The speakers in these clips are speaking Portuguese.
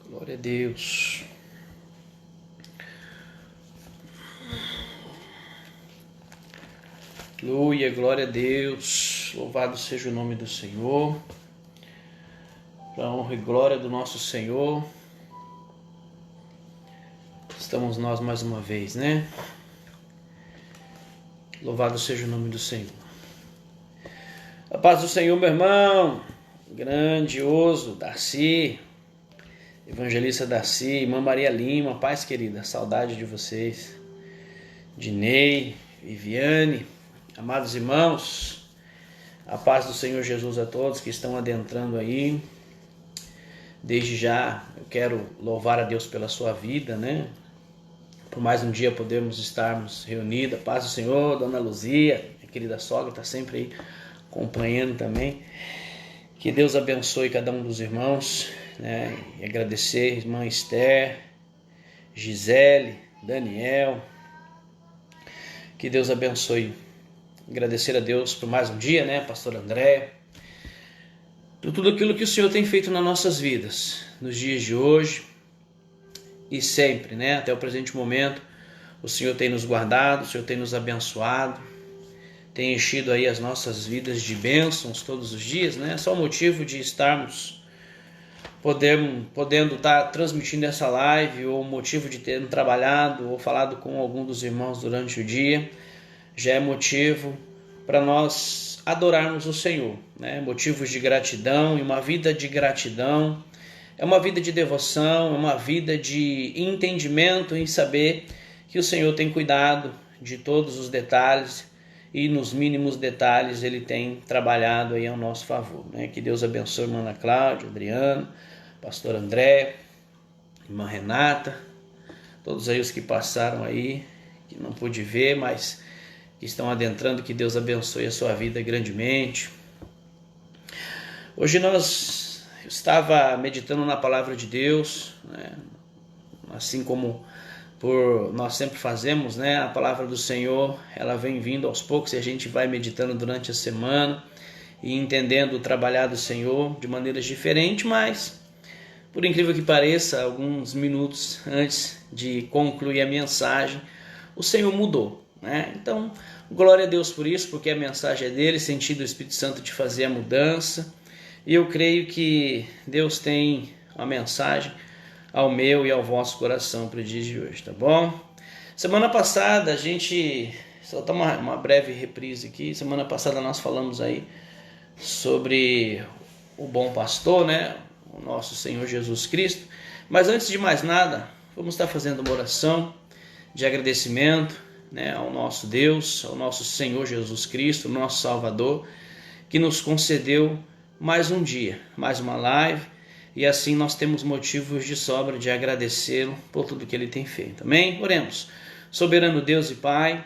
Glória a Deus. Aleluia, glória a Deus. Louvado seja o nome do Senhor. Para a honra e glória do nosso Senhor. Estamos nós mais uma vez, né? Louvado seja o nome do Senhor. A paz do Senhor, meu irmão. Grandioso, Darcy. Evangelista Darcy, irmã Maria Lima, paz querida, saudade de vocês. Dinei, Viviane, amados irmãos, a paz do Senhor Jesus a todos que estão adentrando aí. Desde já eu quero louvar a Deus pela sua vida, né? Por mais um dia podermos estarmos reunidos. A paz do Senhor, Dona Luzia, minha querida sogra, está sempre aí acompanhando também. Que Deus abençoe cada um dos irmãos, né? E agradecer irmã Esther, Gisele, Daniel. Que Deus abençoe. Agradecer a Deus por mais um dia, né? Pastor André. Por tudo aquilo que o Senhor tem feito nas nossas vidas, nos dias de hoje e sempre, né? Até o presente momento, o Senhor tem nos guardado, o Senhor tem nos abençoado, tem enchido aí as nossas vidas de bênçãos todos os dias, né? Só o motivo de estarmos podendo estar transmitindo essa live, ou o motivo de termos trabalhado ou falado com algum dos irmãos durante o dia, já é motivo para nós adorarmos o Senhor, né? Motivos de gratidão, e uma vida de gratidão é uma vida de devoção, é uma vida de entendimento em saber que o Senhor tem cuidado de todos os detalhes, e nos mínimos detalhes Ele tem trabalhado aí ao nosso favor, né? Que Deus abençoe a irmã Ana Cláudia, Adriano, pastor André, irmã Renata, todos aí os que passaram aí, que não pude ver, mas que estão adentrando. Que Deus abençoe a sua vida grandemente. Hoje eu estava meditando na palavra de Deus, né? Assim como nós sempre fazemos, né? A palavra do Senhor, ela vem vindo aos poucos e a gente vai meditando durante a semana e entendendo o trabalhar do Senhor de maneiras diferentes, mas por incrível que pareça, alguns minutos antes de concluir a mensagem, o Senhor mudou, né? Então, glória a Deus por isso, porque a mensagem é dele, sentido do Espírito Santo de fazer a mudança. E eu creio que Deus tem uma mensagem ao meu e ao vosso coração para o dia de hoje, tá bom? Semana passada a gente, só tá uma breve reprise aqui, semana passada nós falamos aí sobre o bom pastor, né? O nosso Senhor Jesus Cristo. Mas antes de mais nada, vamos estar fazendo uma oração de agradecimento, né, ao nosso Deus, ao nosso Senhor Jesus Cristo, nosso Salvador, que nos concedeu mais um dia, mais uma live, e assim nós temos motivos de sobra de agradecê-lo por tudo que Ele tem feito. Amém? Oremos. Soberano Deus e Pai,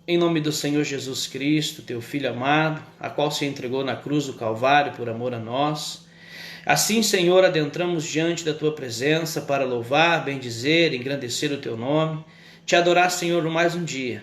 em nome do Senhor Jesus Cristo, Teu Filho amado, a qual se entregou na cruz do Calvário por amor a nós. Assim, Senhor, adentramos diante da Tua presença para louvar, bendizer, engrandecer o Teu nome, te adorar, Senhor, mais um dia.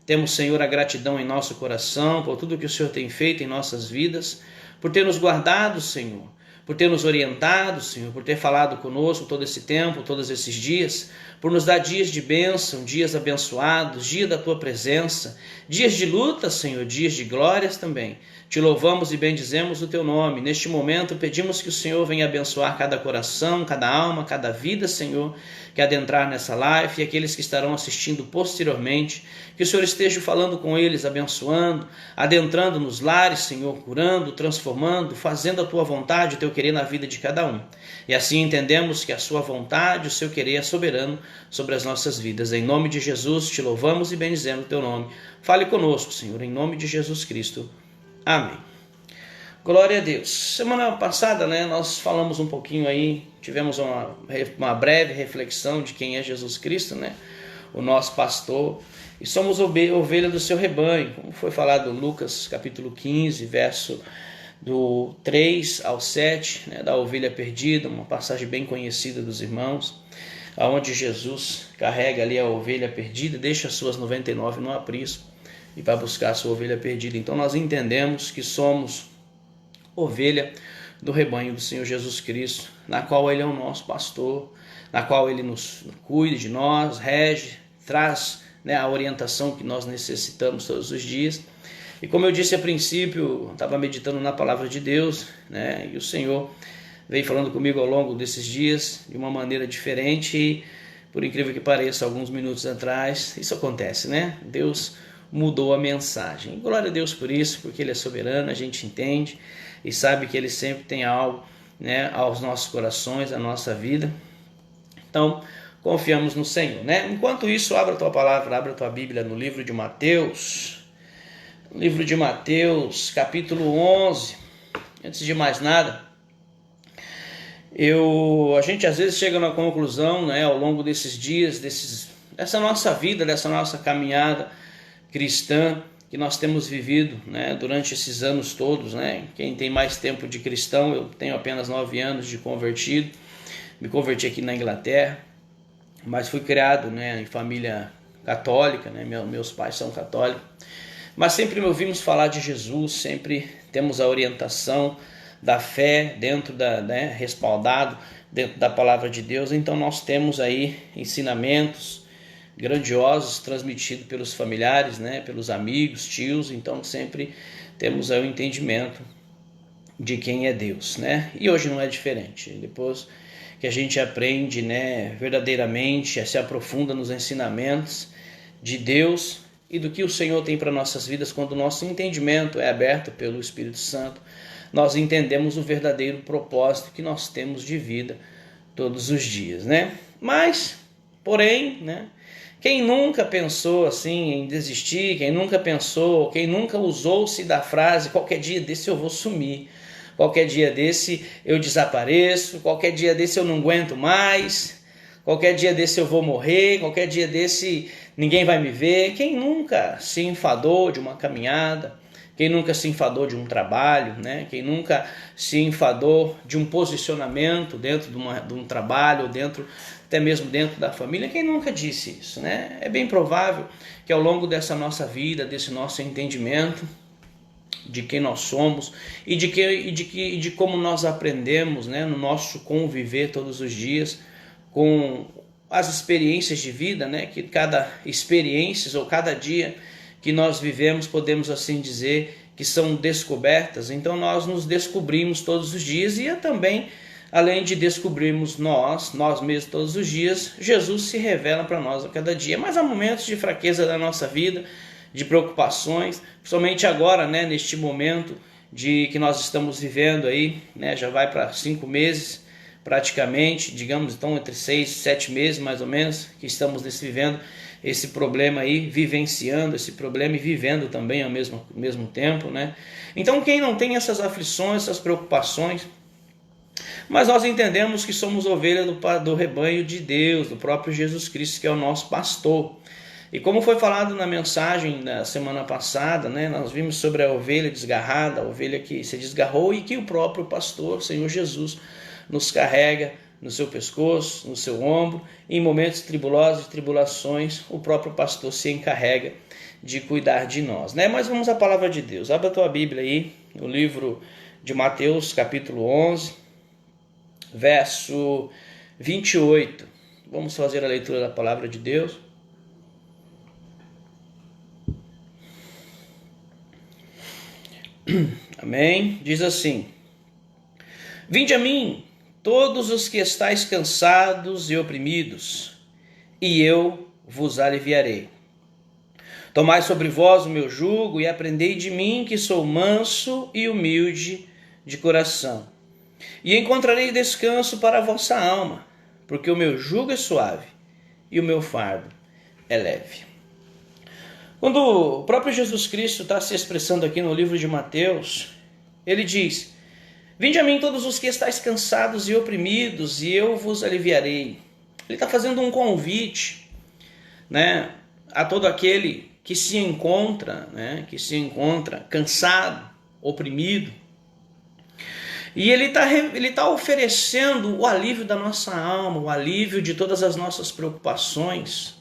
Temos, Senhor, a gratidão em nosso coração por tudo que o Senhor tem feito em nossas vidas, por ter nos guardado, Senhor, por ter nos orientado, Senhor, por ter falado conosco todo esse tempo, todos esses dias, por nos dar dias de bênção, dias abençoados, dia da Tua presença, dias de luta, Senhor, dias de glórias também. Te louvamos e bendizemos o Teu nome. Neste momento pedimos que o Senhor venha abençoar cada coração, cada alma, cada vida, Senhor, que adentrar nessa live, e aqueles que estarão assistindo posteriormente, que o Senhor esteja falando com eles, abençoando, adentrando nos lares, Senhor, curando, transformando, fazendo a Tua vontade, o Teu querer na vida de cada um. E assim entendemos que a Sua vontade, o Seu querer é soberano sobre as nossas vidas. Em nome de Jesus, te louvamos e bendizemos o Teu nome. Fale conosco, Senhor, em nome de Jesus Cristo. Amém. Glória a Deus. Semana passada, né, nós falamos um pouquinho aí, tivemos uma breve reflexão de quem é Jesus Cristo, né, o nosso pastor, e somos ovelha do seu rebanho, como foi falado em Lucas capítulo 15, verso do 3 ao 7, né, da ovelha perdida, uma passagem bem conhecida dos irmãos, onde Jesus carrega ali a ovelha perdida, deixa as suas 99 no aprisco e para buscar a sua ovelha perdida. Então nós entendemos que somos ovelha do rebanho do Senhor Jesus Cristo, na qual Ele é o nosso pastor, na qual Ele nos cuida de nós, rege, traz, né, a orientação que nós necessitamos todos os dias. E como eu disse a princípio, estava meditando na palavra de Deus, né, e o Senhor veio falando comigo ao longo desses dias de uma maneira diferente e, por incrível que pareça, alguns minutos atrás, isso acontece, né? Deus mudou a mensagem. Glória a Deus por isso, porque Ele é soberano, a gente entende e sabe que Ele sempre tem algo, né, aos nossos corações, à nossa vida. Então, confiamos no Senhor, né? Enquanto isso, abra a tua palavra, abra a tua Bíblia no livro de Mateus. Livro de Mateus, capítulo 11. Antes de mais nada, a gente às vezes chega na conclusão, né, ao longo desses dias, dessa nossa vida, dessa nossa caminhada cristã que nós temos vivido, né, durante esses anos todos, né? Quem tem mais tempo de cristão, eu tenho apenas 9 anos de convertido, me converti aqui na Inglaterra, mas fui criado, né, em família católica, né, meus pais são católicos, mas sempre ouvimos falar de Jesus, sempre temos a orientação da fé dentro né, respaldado dentro da palavra de Deus. Então nós temos aí ensinamentos grandiosos transmitidos pelos familiares, né, pelos amigos, tios. Então sempre temos aí o entendimento de quem é Deus, né? E hoje não é diferente. Depois que a gente aprende, né, verdadeiramente, se aprofunda nos ensinamentos de Deus e do que o Senhor tem para nossas vidas, quando o nosso entendimento é aberto pelo Espírito Santo, nós entendemos o verdadeiro propósito que nós temos de vida todos os dias, né? Mas, porém, né, quem nunca pensou assim em desistir, quem nunca usou-se da frase, qualquer dia desse eu vou sumir, qualquer dia desse eu desapareço, qualquer dia desse eu não aguento mais, qualquer dia desse eu vou morrer, qualquer dia desse ninguém vai me ver. Quem nunca se enfadou de uma caminhada? Quem nunca se enfadou de um trabalho, né? Quem nunca se enfadou de um posicionamento dentro de um trabalho, até mesmo dentro da família? Quem nunca disse isso, né? É bem provável que ao longo dessa nossa vida, desse nosso entendimento de quem nós somos e de como nós aprendemos, né, no nosso conviver todos os dias com as experiências de vida, né, que cada experiência ou cada dia que nós vivemos, podemos assim dizer, que são descobertas. Então nós nos descobrimos todos os dias e também, além de descobrirmos nós mesmos todos os dias, Jesus se revela para nós a cada dia. Mas há momentos de fraqueza da nossa vida, de preocupações, principalmente agora, né, neste momento de que nós estamos vivendo aí, né, já vai para 5 meses praticamente, digamos, então entre 6 e 7 meses mais ou menos, que estamos vivendo esse problema aí, vivenciando esse problema e vivendo também ao mesmo tempo, né? Então quem não tem essas aflições, essas preocupações, mas nós entendemos que somos ovelhas do rebanho de Deus, do próprio Jesus Cristo, que é o nosso pastor. E como foi falado na mensagem da semana passada, né, nós vimos sobre a ovelha desgarrada, a ovelha que se desgarrou e que o próprio pastor, o Senhor Jesus, nos carrega no seu pescoço, no seu ombro. Em momentos tribulosos e tribulações, o próprio pastor se encarrega de cuidar de nós, né? Mas vamos à palavra de Deus. Abra a tua Bíblia aí, no livro de Mateus, capítulo 11, verso 28. Vamos fazer a leitura da palavra de Deus. Amém? Diz assim: Vinde a mim, todos os que estáis cansados e oprimidos, e eu vos aliviarei. Tomai sobre vós o meu jugo e aprendei de mim, que sou manso e humilde de coração, e encontrarei descanso para a vossa alma, porque o meu jugo é suave e o meu fardo é leve. Quando o próprio Jesus Cristo está se expressando aqui no livro de Mateus, ele diz: Vinde a mim todos os que estáis cansados e oprimidos, e eu vos aliviarei. Ele está fazendo um convite, né, a todo aquele que se encontra, cansado, oprimido. E ele está oferecendo o alívio da nossa alma, o alívio de todas as nossas preocupações,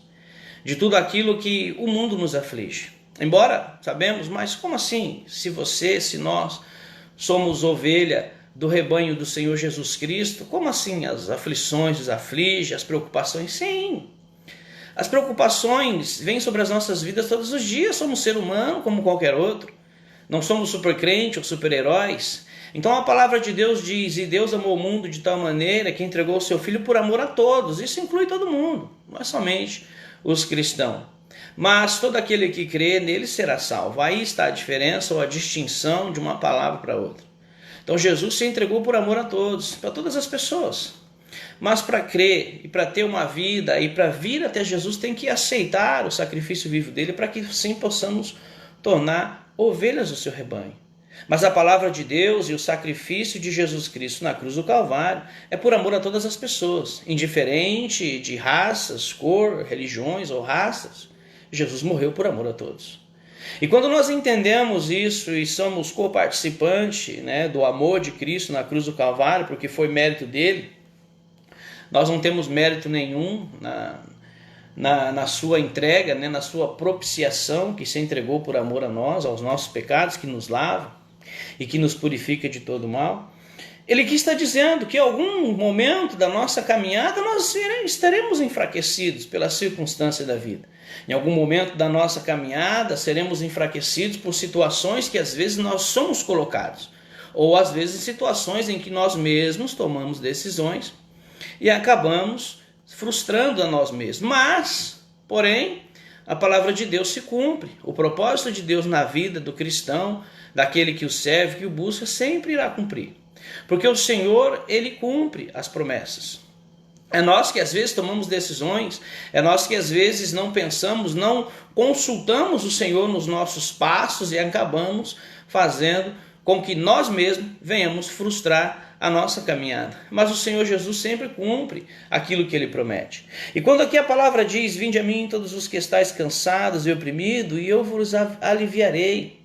de tudo aquilo que o mundo nos aflige. Embora sabemos, mas como assim? Se nós somos ovelha do rebanho do Senhor Jesus Cristo. Como assim? As aflições os aflige, as preocupações? Sim. As preocupações vêm sobre as nossas vidas todos os dias. Somos ser humano como qualquer outro. Não somos super crente ou super-heróis. Então a palavra de Deus diz: e Deus amou o mundo de tal maneira que entregou o seu Filho por amor a todos. Isso inclui todo mundo, não é somente os cristãos. Mas todo aquele que crê nele será salvo. Aí está a diferença ou a distinção de uma palavra para outra. Então Jesus se entregou por amor a todos, para todas as pessoas. Mas para crer e para ter uma vida e para vir até Jesus tem que aceitar o sacrifício vivo dele para que sim possamos tornar ovelhas do seu rebanho. Mas a palavra de Deus e o sacrifício de Jesus Cristo na cruz do Calvário é por amor a todas as pessoas, indiferente de raças, cor, religiões ou raças. Jesus morreu por amor a todos. E quando nós entendemos isso e somos coparticipantes, do amor de Cristo na cruz do Calvário, porque foi mérito dele, nós não temos mérito nenhum na sua entrega, na sua propiciação, que se entregou por amor a nós, aos nossos pecados, que nos lava e que nos purifica de todo mal. Ele aqui está dizendo que em algum momento da nossa caminhada nós estaremos enfraquecidos pela circunstância da vida. Em algum momento da nossa caminhada seremos enfraquecidos por situações que às vezes nós somos colocados, ou às vezes situações em que nós mesmos tomamos decisões e acabamos frustrando a nós mesmos. Mas, porém, a palavra de Deus se cumpre. O propósito de Deus na vida do cristão, daquele que o serve, que o busca, sempre irá cumprir. Porque o Senhor, ele cumpre as promessas. É nós que às vezes tomamos decisões, é nós que às vezes não pensamos, não consultamos o Senhor nos nossos passos e acabamos fazendo com que nós mesmos venhamos frustrar a nossa caminhada. Mas o Senhor Jesus sempre cumpre aquilo que ele promete. E quando aqui a palavra diz: vinde a mim todos os que estáis cansados e oprimidos, e eu vos aliviarei.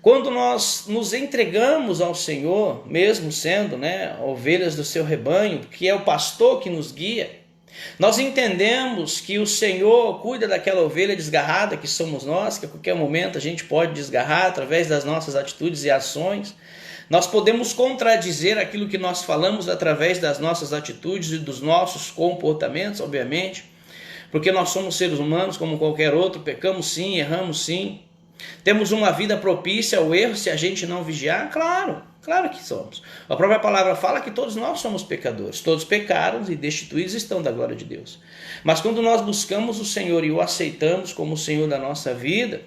Quando nós nos entregamos ao Senhor, mesmo sendo ovelhas do seu rebanho, que é o pastor que nos guia, nós entendemos que o Senhor cuida daquela ovelha desgarrada que somos nós, que a qualquer momento a gente pode desgarrar através das nossas atitudes e ações. Nós podemos contradizer aquilo que nós falamos através das nossas atitudes e dos nossos comportamentos, obviamente, porque nós somos seres humanos como qualquer outro, pecamos sim, erramos sim. Temos uma vida propícia ao erro se a gente não vigiar? Claro que somos. A própria palavra fala que todos nós somos pecadores. Todos pecaram e destituídos estão da glória de Deus. Mas quando nós buscamos o Senhor e o aceitamos como o Senhor da nossa vida,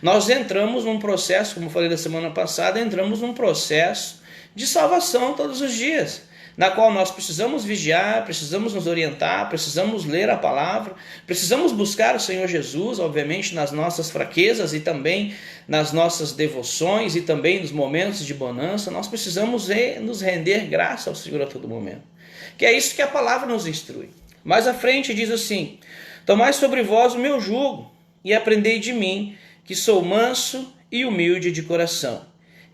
nós entramos num processo, como eu falei da semana passada, entramos num processo de salvação todos os dias, na qual nós precisamos vigiar, precisamos nos orientar, precisamos ler a palavra, precisamos buscar o Senhor Jesus, obviamente, nas nossas fraquezas e também nas nossas devoções e também nos momentos de bonança. Nós precisamos nos render graça ao Senhor a todo momento, que é isso que a palavra nos instrui. Mais à frente diz assim: tomai sobre vós o meu jugo e aprendei de mim, que sou manso e humilde de coração,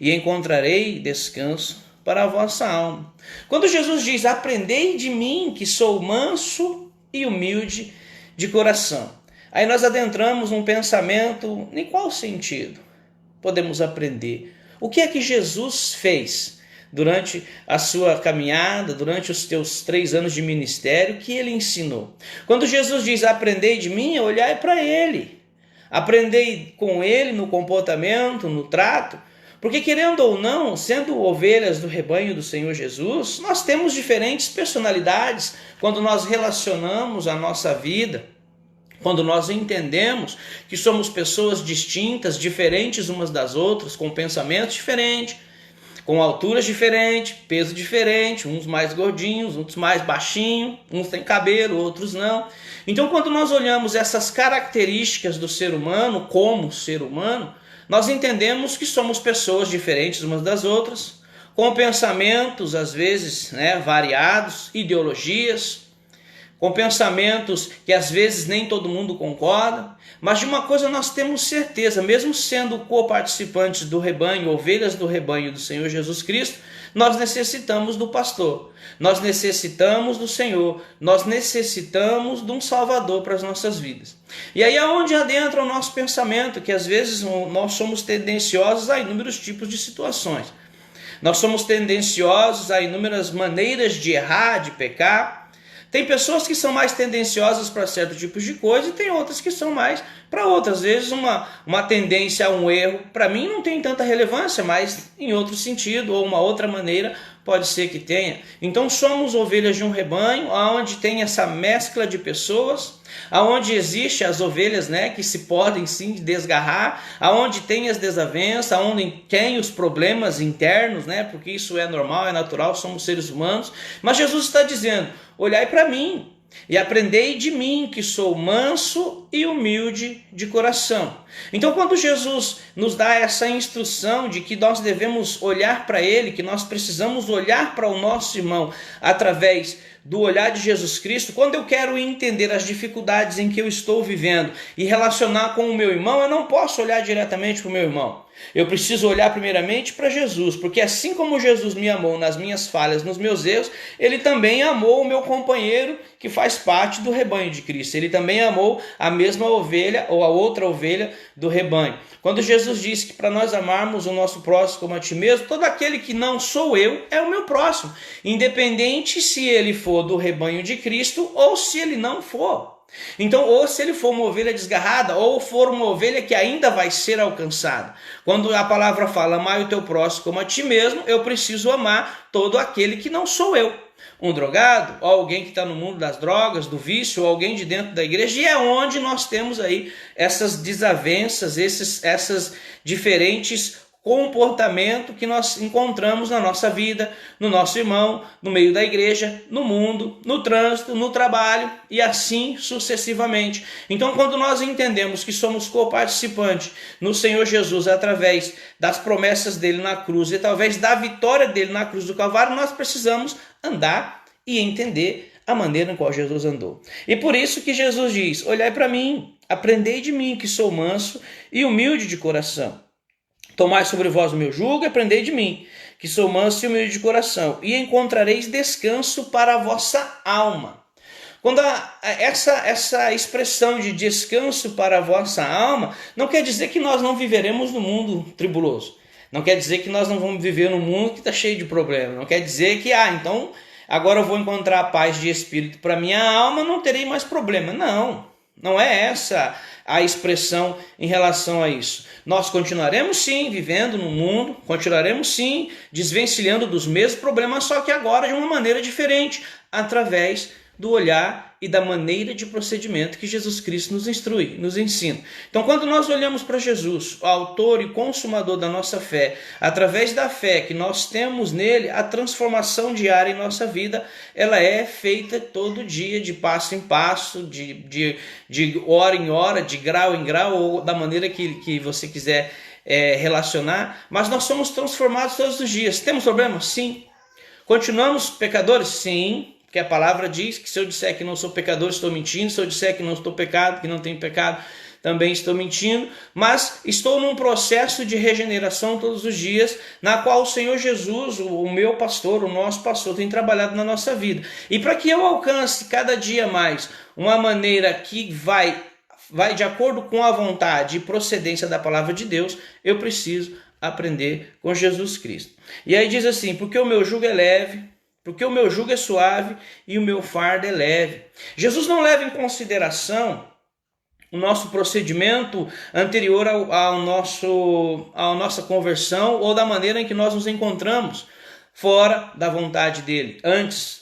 e encontrarei descanso para a vossa alma. Quando Jesus diz: aprendei de mim, que sou manso e humilde de coração, aí nós adentramos num pensamento: em qual sentido podemos aprender? O que é que Jesus fez durante a sua caminhada, durante os teus 3 anos de ministério, que ele ensinou? Quando Jesus diz: aprendei de mim, olhai para ele, aprendei com ele no comportamento, no trato. Porque, querendo ou não, sendo ovelhas do rebanho do Senhor Jesus, nós temos diferentes personalidades quando nós relacionamos a nossa vida, quando nós entendemos que somos pessoas distintas, diferentes umas das outras, com pensamentos diferentes, com alturas diferentes, peso diferente, uns mais gordinhos, outros mais baixinhos, uns têm cabelo, outros não. Então, quando nós olhamos essas características do ser humano como ser humano, nós entendemos que somos pessoas diferentes umas das outras, com pensamentos às vezes variados, ideologias, com pensamentos que às vezes nem todo mundo concorda, mas de uma coisa nós temos certeza: mesmo sendo coparticipantes do rebanho, ovelhas do rebanho do Senhor Jesus Cristo, nós necessitamos do pastor, nós necessitamos do Senhor, nós necessitamos de um Salvador para as nossas vidas. E aí é onde adentra o nosso pensamento, que às vezes nós somos tendenciosos a inúmeros tipos de situações. Nós somos tendenciosos a inúmeras maneiras de errar, de pecar. Tem pessoas que são mais tendenciosas para certos tipos de coisa e tem outras que são mais para outras. Às vezes uma tendência a um erro, para mim não tem tanta relevância, mas em outro sentido ou uma outra maneira pode ser que tenha. Então somos ovelhas de um rebanho, onde tem essa mescla de pessoas, aonde existe as ovelhas, né, que se podem sim desgarrar, aonde tem as desavenças, aonde tem os problemas internos, né, porque isso é normal, é natural, somos seres humanos. Mas Jesus está dizendo: olhai para mim e aprendei de mim, que sou manso e humilde de coração. Então, quando Jesus nos dá essa instrução de que nós devemos olhar para Ele, que nós precisamos olhar para o nosso irmão através do olhar de Jesus Cristo, quando eu quero entender as dificuldades em que eu estou vivendo e relacionar com o meu irmão, eu não posso olhar diretamente para o meu irmão. Eu preciso olhar primeiramente para Jesus, porque assim como Jesus me amou nas minhas falhas, nos meus erros, Ele também amou o meu companheiro que faz parte do rebanho de Cristo. Ele também amou a mesma ovelha ou a outra ovelha do rebanho. Quando Jesus disse que para nós amarmos o nosso próximo como a ti mesmo, todo aquele que não sou eu é o meu próximo, independente se ele for do rebanho de Cristo ou se ele não for. Então, ou se ele for uma ovelha desgarrada, ou for uma ovelha que ainda vai ser alcançada. Quando a palavra fala amar o teu próximo como a ti mesmo, eu preciso amar todo aquele que não sou eu. Um drogado, ou alguém que está no mundo das drogas, do vício, ou alguém de dentro da igreja, e é onde nós temos aí essas desavenças, essas diferentes comportamento que nós encontramos na nossa vida, no nosso irmão, no meio da igreja, no mundo, no trânsito, no trabalho e assim sucessivamente. Então, quando nós entendemos que somos coparticipantes no Senhor Jesus através das promessas dele na cruz e através da vitória dele na cruz do Calvário, nós precisamos andar e entender a maneira em qual Jesus andou. E por isso que Jesus diz: olhai para mim, aprendei de mim, que sou manso e humilde de coração. Tomai sobre vós o meu jugo e aprendei de mim, que sou manso e humilde de coração, e encontrareis descanso para a vossa alma. Quando essa expressão de descanso para a vossa alma, não quer dizer que nós não viveremos no mundo tribuloso. Não quer dizer que nós não vamos viver num mundo que está cheio de problemas. Não quer dizer que, então, agora eu vou encontrar a paz de espírito para minha alma, não terei mais problema. Não é essa a expressão em relação a isso. Nós continuaremos sim vivendo no mundo, continuaremos sim desvencilhando dos mesmos problemas, só que agora de uma maneira diferente, através do olhar e da maneira de procedimento que Jesus Cristo nos instrui, nos ensina. Então, quando nós olhamos para Jesus, o autor e consumador da nossa fé, através da fé que nós temos nele, a transformação diária em nossa vida, ela é feita todo dia, de passo em passo, de hora em hora, de grau em grau, ou da maneira que você quiser relacionar, mas nós somos transformados todos os dias. Temos problemas? Sim. Continuamos pecadores? Sim. Que a palavra diz que se eu disser que não sou pecador, estou mentindo. Se eu disser que não estou pecado, que não tenho pecado, também estou mentindo. Mas estou num processo de regeneração todos os dias, na qual o Senhor Jesus, o meu pastor, o nosso pastor, tem trabalhado na nossa vida. E para que eu alcance cada dia mais uma maneira que vai de acordo com a vontade e procedência da palavra de Deus, eu preciso aprender com Jesus Cristo. E aí diz assim: porque o meu jugo é leve, porque o meu jugo é suave e o meu fardo é leve. Jesus não leva em consideração o nosso procedimento anterior à nossa conversão ou da maneira em que nós nos encontramos fora da vontade dele, antes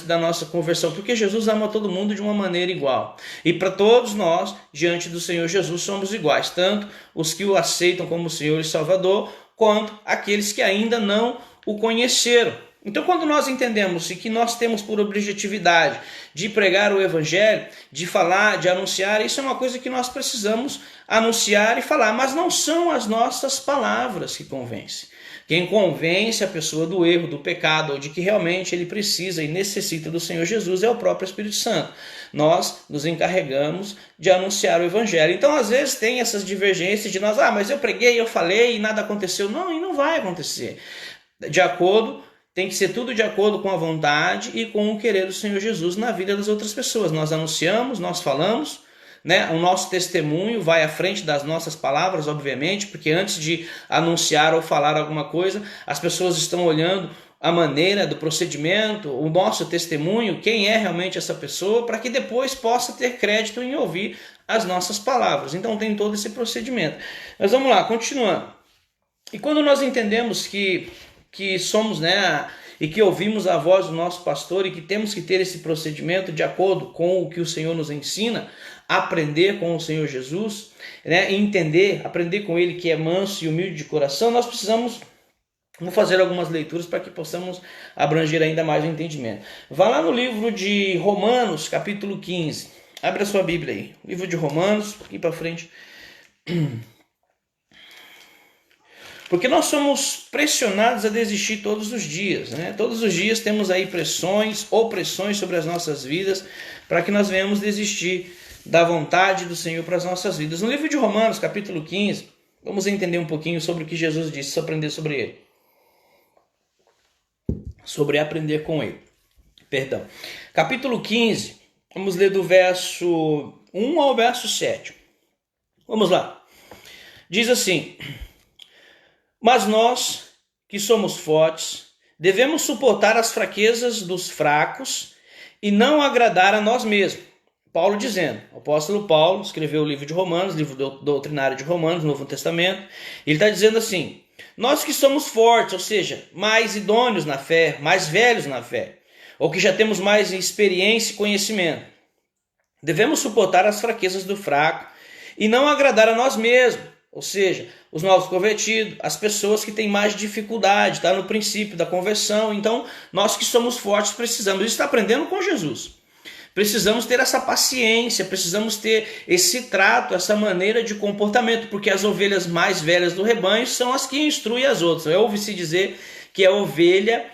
da nossa conversão, porque Jesus ama todo mundo de uma maneira igual. E para todos nós, diante do Senhor Jesus, somos iguais, tanto os que o aceitam como Senhor e Salvador, quanto aqueles que ainda não o conheceram. Então, quando nós entendemos que nós temos por objetividade de pregar o Evangelho, de falar, de anunciar, isso é uma coisa que nós precisamos anunciar e falar, mas não são as nossas palavras que convencem. Quem convence a pessoa do erro, do pecado, ou de que realmente ele precisa e necessita do Senhor Jesus é o próprio Espírito Santo. Nós nos encarregamos de anunciar o Evangelho. Então, às vezes, tem essas divergências de nós, mas eu preguei, eu falei e nada aconteceu. Não, e não vai acontecer. Tem que ser tudo de acordo com a vontade e com o querer do Senhor Jesus na vida das outras pessoas. Nós anunciamos, nós falamos, né? O nosso testemunho vai à frente das nossas palavras, obviamente, porque antes de anunciar ou falar alguma coisa, as pessoas estão olhando a maneira do procedimento, o nosso testemunho, quem é realmente essa pessoa, para que depois possa ter crédito em ouvir as nossas palavras. Então tem todo esse procedimento. Mas vamos lá, continuando. E quando nós entendemos que somos, né, e que ouvimos a voz do nosso pastor e que temos que ter esse procedimento de acordo com o que o Senhor nos ensina, aprender com o Senhor Jesus, né, entender, aprender com Ele que é manso e humilde de coração, nós precisamos fazer algumas leituras para que possamos abranger ainda mais o entendimento. Vá lá no livro de Romanos, capítulo 15. Abre a sua Bíblia aí. Livro de Romanos, aqui para frente. Porque nós somos pressionados a desistir todos os dias, né? Todos os dias temos aí pressões, opressões sobre as nossas vidas, para que nós venhamos desistir da vontade do Senhor para as nossas vidas. No livro de Romanos, capítulo 15, vamos entender um pouquinho sobre o que Jesus disse, aprender sobre ele. Sobre aprender com ele. Perdão. Capítulo 15, vamos ler do verso 1 ao verso 7. Vamos lá. Diz assim: mas nós, que somos fortes, devemos suportar as fraquezas dos fracos e não agradar a nós mesmos. Paulo dizendo, o apóstolo Paulo escreveu o livro de Romanos, livro doutrinário de Romanos, Novo Testamento. Ele está dizendo assim: nós que somos fortes, ou seja, mais idôneos na fé, mais velhos na fé, ou que já temos mais experiência e conhecimento, devemos suportar as fraquezas do fraco e não agradar a nós mesmos, ou seja, os novos convertidos, as pessoas que têm mais dificuldade, está no princípio da conversão. Então, nós que somos fortes precisamos, isso está aprendendo com Jesus. Precisamos ter essa paciência, precisamos ter esse trato, essa maneira de comportamento, porque as ovelhas mais velhas do rebanho são as que instruem as outras. Eu ouvi-se dizer que é ovelha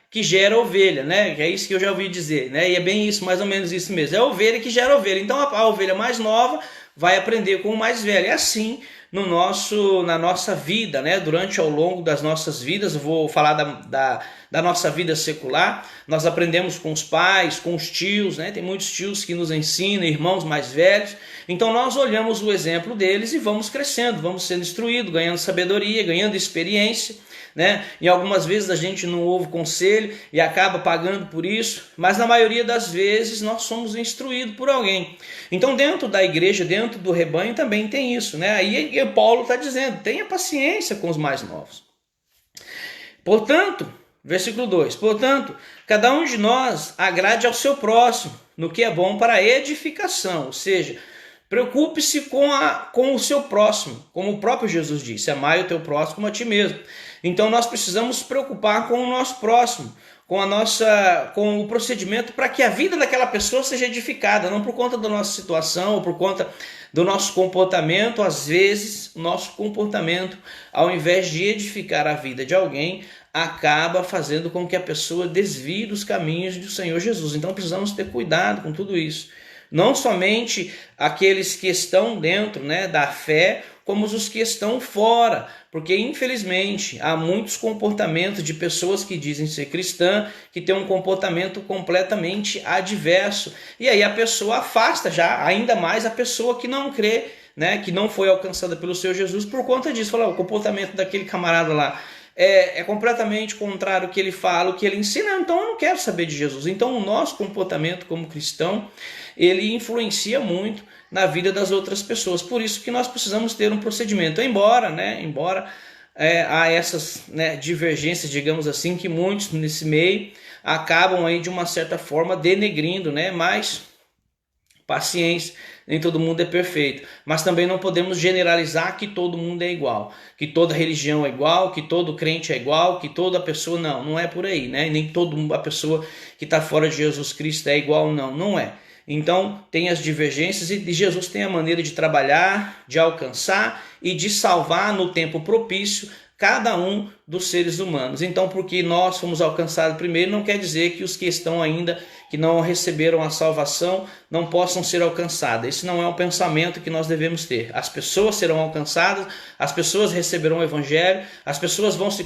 que gera ovelha, né? É isso que eu já ouvi dizer, né? E é bem isso, mais ou menos isso mesmo. É a ovelha que gera ovelha. Então a ovelha mais nova vai aprender com o mais velho. É assim na nossa vida, né? Durante ao longo das nossas vidas, eu vou falar da nossa vida secular. Nós aprendemos com os pais, com os tios, né? Tem muitos tios que nos ensinam, irmãos mais velhos. Então nós olhamos o exemplo deles e vamos crescendo, vamos sendo instruídos, ganhando sabedoria, ganhando experiência, né? E algumas vezes a gente não ouve conselho e acaba pagando por isso, mas na maioria das vezes nós somos instruídos por alguém. Então dentro da igreja, dentro do rebanho também tem isso, né? Aí Paulo está dizendo, tenha paciência com os mais novos. Portanto, versículo 2, portanto, cada um de nós agrade ao seu próximo no que é bom para a edificação, ou seja, preocupe-se com o seu próximo, como o próprio Jesus disse, amai o teu próximo como a ti mesmo. Então nós precisamos nos preocupar com o nosso próximo, com o procedimento para que a vida daquela pessoa seja edificada, não por conta da nossa situação ou por conta do nosso comportamento. Às vezes, o nosso comportamento, ao invés de edificar a vida de alguém, acaba fazendo com que a pessoa desvie dos caminhos do Senhor Jesus. Então precisamos ter cuidado com tudo isso. Não somente aqueles que estão dentro, né, da fé, como os que estão fora, porque infelizmente há muitos comportamentos de pessoas que dizem ser cristã, que têm um comportamento completamente adverso, e aí a pessoa afasta já ainda mais a pessoa que não crê, né, que não foi alcançada pelo Senhor Jesus por conta disso. Fala, o comportamento daquele camarada lá é completamente contrário ao que ele fala, o que ele ensina, então eu não quero saber de Jesus. Então o nosso comportamento como cristão, ele influencia muito na vida das outras pessoas. Por isso que nós precisamos ter um procedimento. Embora há essas, né, divergências, digamos assim, que muitos nesse meio acabam aí de uma certa forma denegrindo, né? Mas paciência, nem todo mundo é perfeito. Mas também não podemos generalizar que todo mundo é igual, que toda religião é igual, que todo crente é igual, que toda pessoa... Não é por aí, né? Nem toda a pessoa que está fora de Jesus Cristo é igual, não é. Então tem as divergências e Jesus tem a maneira de trabalhar, de alcançar e de salvar no tempo propício cada um dos seres humanos. Então, porque nós fomos alcançados primeiro, não quer dizer que os que estão ainda, que não receberam a salvação, não possam ser alcançados. Esse não é um pensamento que nós devemos ter. As pessoas serão alcançadas, as pessoas receberão o evangelho, as pessoas vão se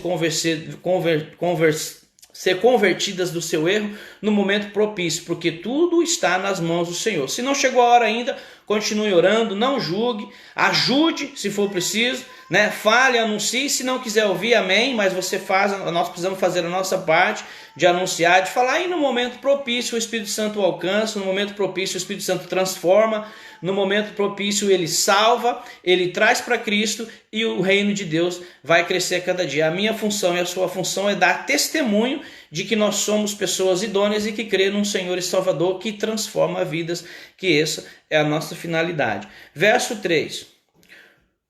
ser convertidas do seu erro no momento propício, porque tudo está nas mãos do Senhor. Se não chegou a hora ainda, continue orando, não julgue, ajude se for preciso, né? Fale, anuncie, se não quiser ouvir, amém, mas você faz, nós precisamos fazer a nossa parte de anunciar, de falar, e no momento propício o Espírito Santo alcança, no momento propício o Espírito Santo transforma, no momento propício ele salva, ele traz para Cristo e o reino de Deus vai crescer a cada dia. A minha função e a sua função é dar testemunho de que nós somos pessoas idôneas e que crê num Senhor e Salvador que transforma vidas, que essa é a nossa finalidade. Verso 3.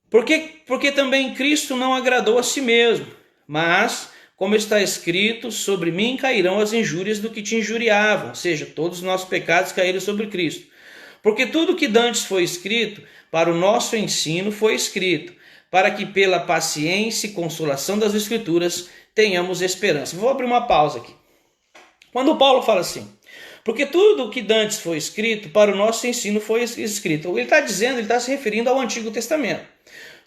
Porque também Cristo não agradou a si mesmo, mas, como está escrito, sobre mim cairão as injúrias do que te injuriavam, ou seja, todos os nossos pecados caíram sobre Cristo. Porque tudo que dantes foi escrito, para o nosso ensino foi escrito, para que pela paciência e consolação das Escrituras tenhamos esperança. Vou abrir uma pausa aqui. Quando Paulo fala assim, porque tudo que dantes foi escrito, para o nosso ensino foi escrito. Ele está dizendo, ele está se referindo ao Antigo Testamento.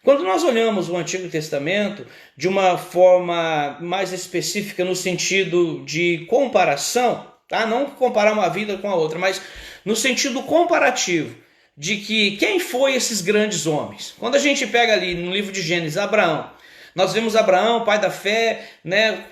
Quando nós olhamos o Antigo Testamento de uma forma mais específica no sentido de comparação, tá? Não comparar uma vida com a outra, mas no sentido comparativo de que quem foi esses grandes homens? Quando a gente pega ali no livro de Gênesis, Abraão, nós vemos Abraão, pai da fé, né,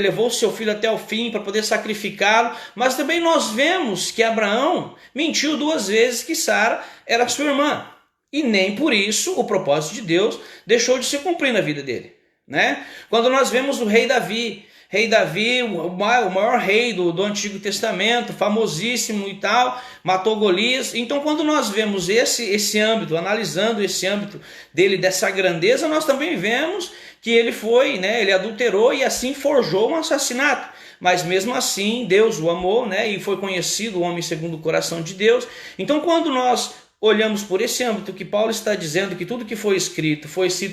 levou seu filho até o fim para poder sacrificá-lo, mas também nós vemos que Abraão mentiu 2 vezes que Sara era sua irmã, e nem por isso o propósito de Deus deixou de se cumprir na vida dele, né? Quando nós vemos o rei Davi, o maior rei do Antigo Testamento, famosíssimo e tal, matou Golias. Então quando nós vemos esse âmbito, analisando esse âmbito dele, dessa grandeza, nós também vemos que ele foi, né, ele adulterou e assim forjou um assassinato. Mas mesmo assim Deus o amou, né, e foi conhecido o homem segundo o coração de Deus. Então quando nós olhamos por esse âmbito que Paulo está dizendo que tudo que foi escrito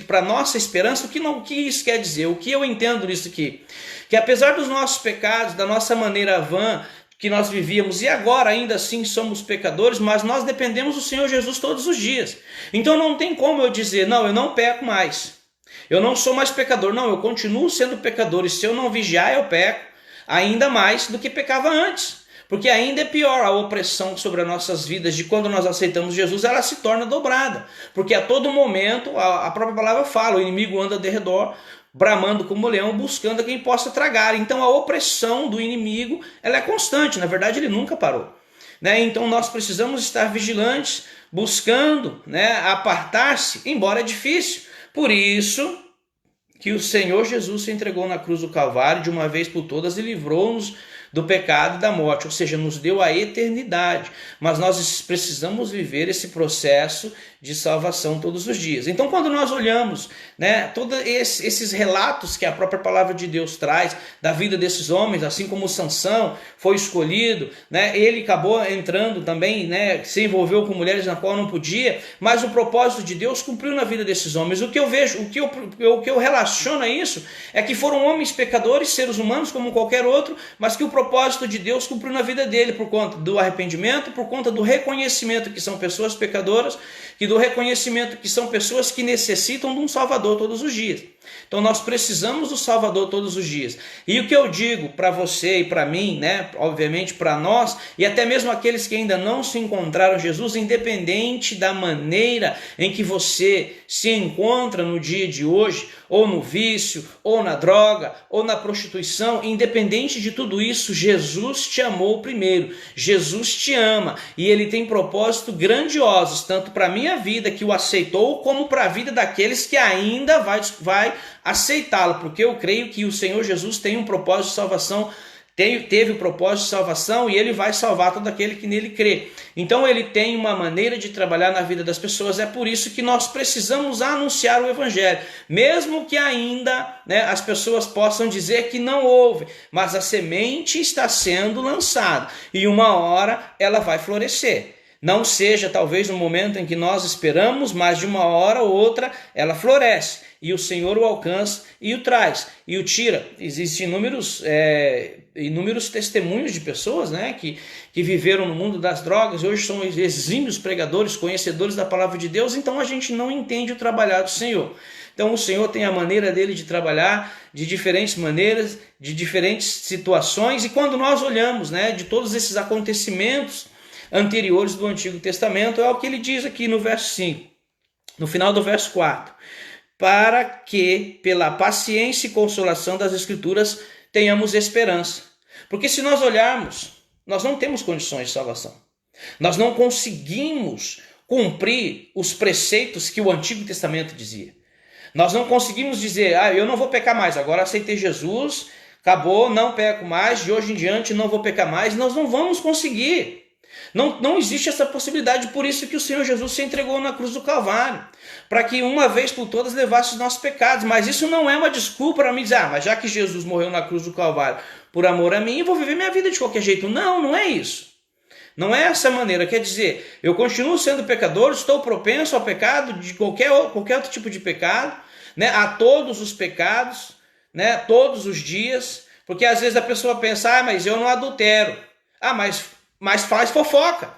para nossa esperança, o que isso quer dizer? O que eu entendo nisso aqui? Que apesar dos nossos pecados, da nossa maneira vã que nós vivíamos, e agora ainda assim somos pecadores, mas nós dependemos do Senhor Jesus todos os dias. Então não tem como eu dizer, não, eu não peco mais, eu não sou mais pecador, não, eu continuo sendo pecador, e se eu não vigiar eu peco ainda mais do que pecava antes. Porque ainda é pior a opressão sobre as nossas vidas de quando nós aceitamos Jesus, ela se torna dobrada. Porque a todo momento, a própria palavra fala, o inimigo anda de redor, bramando como leão, buscando a quem possa tragar. Então a opressão do inimigo, ela é constante, na verdade ele nunca parou, né? Então nós precisamos estar vigilantes, buscando, né, apartar-se, embora é difícil. Por isso que o Senhor Jesus se entregou na cruz do Calvário de uma vez por todas e livrou-nos do pecado e da morte, ou seja, nos deu a eternidade, mas nós precisamos viver esse processo de salvação todos os dias. Então quando nós olhamos, né, todos esses relatos que a própria palavra de Deus traz da vida desses homens, assim como Sansão foi escolhido, né, ele acabou entrando também, né, se envolveu com mulheres na qual não podia, mas o propósito de Deus cumpriu na vida desses homens. O que eu vejo, o que eu relaciono a isso é que foram homens pecadores, seres humanos como qualquer outro, mas que o propósito de Deus cumpriu na vida dele por conta do arrependimento, por conta do reconhecimento que são pessoas pecadoras, e do reconhecimento que são pessoas que necessitam de um Salvador todos os dias. Então nós precisamos do Salvador todos os dias. E o que eu digo para você e para mim, né, obviamente para nós, e até mesmo aqueles que ainda não se encontraram Jesus, independente da maneira em que você se encontra no dia de hoje, ou no vício, ou na droga, ou na prostituição, independente de tudo isso, Jesus te amou primeiro. Jesus te ama e Ele tem propósitos grandiosos, tanto para a minha vida que o aceitou, como para a vida daqueles que ainda vai aceitá-lo, porque eu creio que o Senhor Jesus tem um propósito de salvação, teve o propósito de salvação e Ele vai salvar todo aquele que nele crê. Então Ele tem uma maneira de trabalhar na vida das pessoas, é por isso que nós precisamos anunciar o Evangelho, mesmo que ainda, né, as pessoas possam dizer que não houve, mas a semente está sendo lançada e uma hora ela vai florescer. Não seja talvez no momento em que nós esperamos, mas de uma hora ou outra ela floresce e o Senhor o alcança e o traz e o tira. Existem inúmeros testemunhos de pessoas, né, que viveram no mundo das drogas e hoje são exímios pregadores, conhecedores da palavra de Deus. Então a gente não entende o trabalhar do Senhor. Então o Senhor tem a maneira dele de trabalhar de diferentes maneiras, de diferentes situações, e quando nós olhamos, né, de todos esses acontecimentos anteriores do Antigo Testamento, é o que ele diz aqui no verso 5, no final do verso 4, para que pela paciência e consolação das Escrituras tenhamos esperança. Porque se nós olharmos, nós não temos condições de salvação. Nós não conseguimos cumprir os preceitos que o Antigo Testamento dizia. Nós não conseguimos dizer, eu não vou pecar mais, agora aceitei Jesus, acabou, não peco mais, de hoje em diante não vou pecar mais. Nós não vamos conseguir. Não existe essa possibilidade, por isso que o Senhor Jesus se entregou na cruz do Calvário, para que uma vez por todas levasse os nossos pecados. Mas isso não é uma desculpa para me dizer, mas já que Jesus morreu na cruz do Calvário por amor a mim, eu vou viver minha vida de qualquer jeito. Não é isso. Não é essa maneira, quer dizer, eu continuo sendo pecador, estou propenso ao pecado, de qualquer outro tipo de pecado, né, a todos os pecados, né, todos os dias, porque às vezes a pessoa pensa, mas eu não adultero, mas faz fofoca,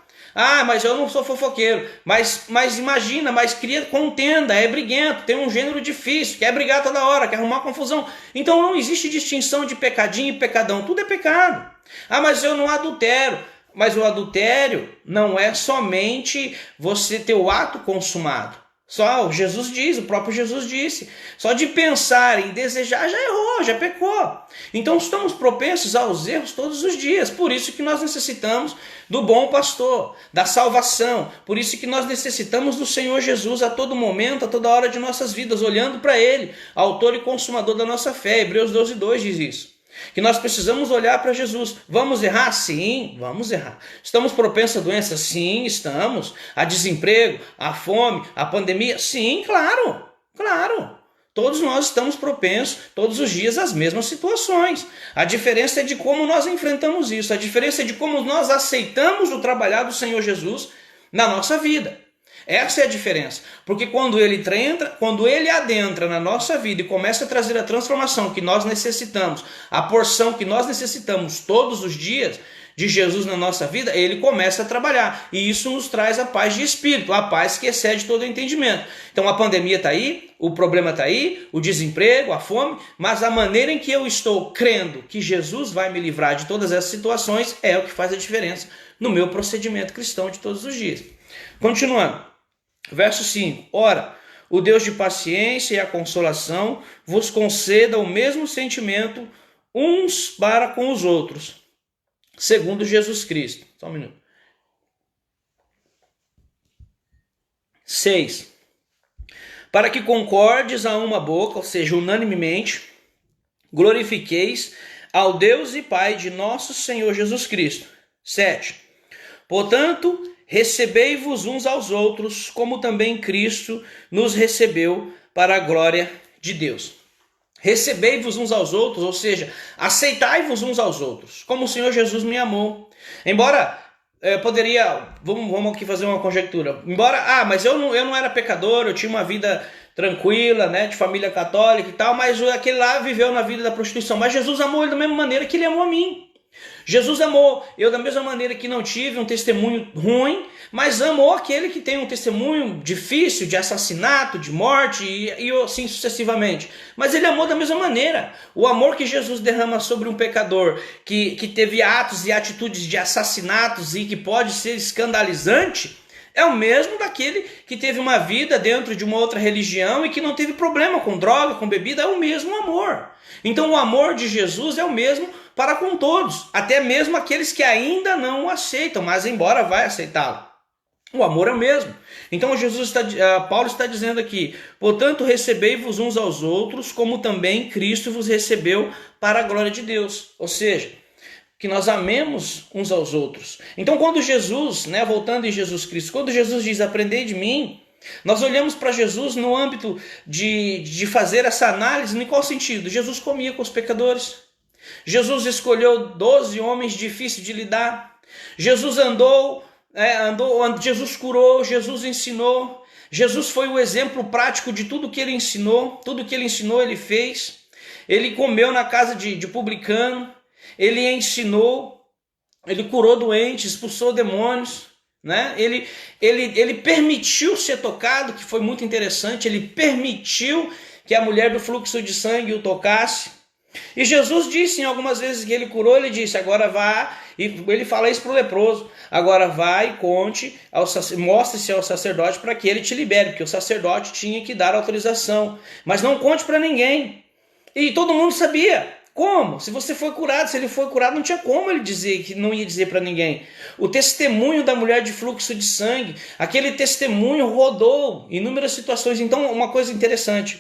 mas eu não sou fofoqueiro, mas imagina, mas cria contenda, é briguento, tem um gênero difícil, quer brigar toda hora, quer arrumar confusão. Então não existe distinção de pecadinho e pecadão, tudo é pecado. Mas eu não adultero. Mas o adultério não é somente você ter o ato consumado. Só Jesus diz, o próprio Jesus disse. Só de pensar em desejar já errou, já pecou. Então estamos propensos aos erros todos os dias. Por isso que nós necessitamos do bom pastor, da salvação. Por isso que nós necessitamos do Senhor Jesus a todo momento, a toda hora de nossas vidas, olhando para Ele, autor e consumador da nossa fé. Hebreus 12:2 diz isso. Que nós precisamos olhar para Jesus. Vamos errar? Sim, vamos errar. Estamos propensos a doenças? Sim, estamos. A desemprego, a fome, a pandemia? Sim, claro. Todos nós estamos propensos todos os dias às mesmas situações. A diferença é de como nós enfrentamos isso. A diferença é de como nós aceitamos o trabalhar do Senhor Jesus na nossa vida. Essa é a diferença, porque quando ele adentra na nossa vida e começa a trazer a transformação que nós necessitamos, a porção que nós necessitamos todos os dias de Jesus na nossa vida, ele começa a trabalhar, e isso nos traz a paz de espírito, a paz que excede todo o entendimento. Então a pandemia está aí, o problema está aí, o desemprego, a fome, mas a maneira em que eu estou crendo que Jesus vai me livrar de todas essas situações é o que faz a diferença no meu procedimento cristão de todos os dias. Continuando. Verso 5. Ora, o Deus de paciência e a consolação vos conceda o mesmo sentimento uns para com os outros, segundo Jesus Cristo. Só um minuto. 6. Para que concordes a uma boca, ou seja, unanimemente, glorifiqueis ao Deus e Pai de nosso Senhor Jesus Cristo. 7. Portanto, recebei-vos uns aos outros, como também Cristo nos recebeu para a glória de Deus. Recebei-vos uns aos outros, ou seja, aceitai-vos uns aos outros, como o Senhor Jesus me amou. Embora vamos aqui fazer uma conjectura. Embora, mas eu não era pecador, eu tinha uma vida tranquila, né, de família católica e tal, mas aquele lá viveu na vida da prostituição. Mas Jesus amou ele da mesma maneira que ele amou a mim. Jesus amou eu da mesma maneira que não tive um testemunho ruim, mas amou aquele que tem um testemunho difícil de assassinato, de morte e assim sucessivamente. Mas ele amou da mesma maneira. O amor que Jesus derrama sobre um pecador que teve atos e atitudes de assassinatos e que pode ser escandalizante é o mesmo daquele que teve uma vida dentro de uma outra religião e que não teve problema com droga, com bebida. É o mesmo amor. Então o amor de Jesus é o mesmo para com todos, até mesmo aqueles que ainda não o aceitam, mas embora vai aceitá-lo. O amor é o mesmo. Então Paulo está dizendo aqui, portanto recebei-vos uns aos outros, como também Cristo vos recebeu para a glória de Deus. Ou seja, que nós amemos uns aos outros. Então quando Jesus, voltando em Jesus Cristo, quando Jesus diz, aprendei de mim, nós olhamos para Jesus no âmbito de fazer essa análise, em qual sentido? Jesus comia com os pecadores. Jesus escolheu 12 homens difíceis de lidar. Jesus Jesus curou, Jesus ensinou. Jesus foi o exemplo prático de tudo que ele ensinou. Tudo que ele ensinou, ele fez. Ele comeu na casa de publicano. Ele ensinou. Ele curou doentes, expulsou demônios. né? Ele permitiu ser tocado, que foi muito interessante, ele permitiu que a mulher do fluxo de sangue o tocasse. E Jesus disse em algumas vezes que ele curou, ele disse, agora vá, e ele fala isso para o leproso, agora vai e conte, mostre-se ao sacerdote para que ele te libere, porque o sacerdote tinha que dar autorização, mas não conte para ninguém. E todo mundo sabia. Como? Se você foi curado, se ele foi curado, não tinha como ele dizer que não ia dizer para ninguém. O testemunho da mulher de fluxo de sangue, aquele testemunho rodou em inúmeras situações. Então, uma coisa interessante,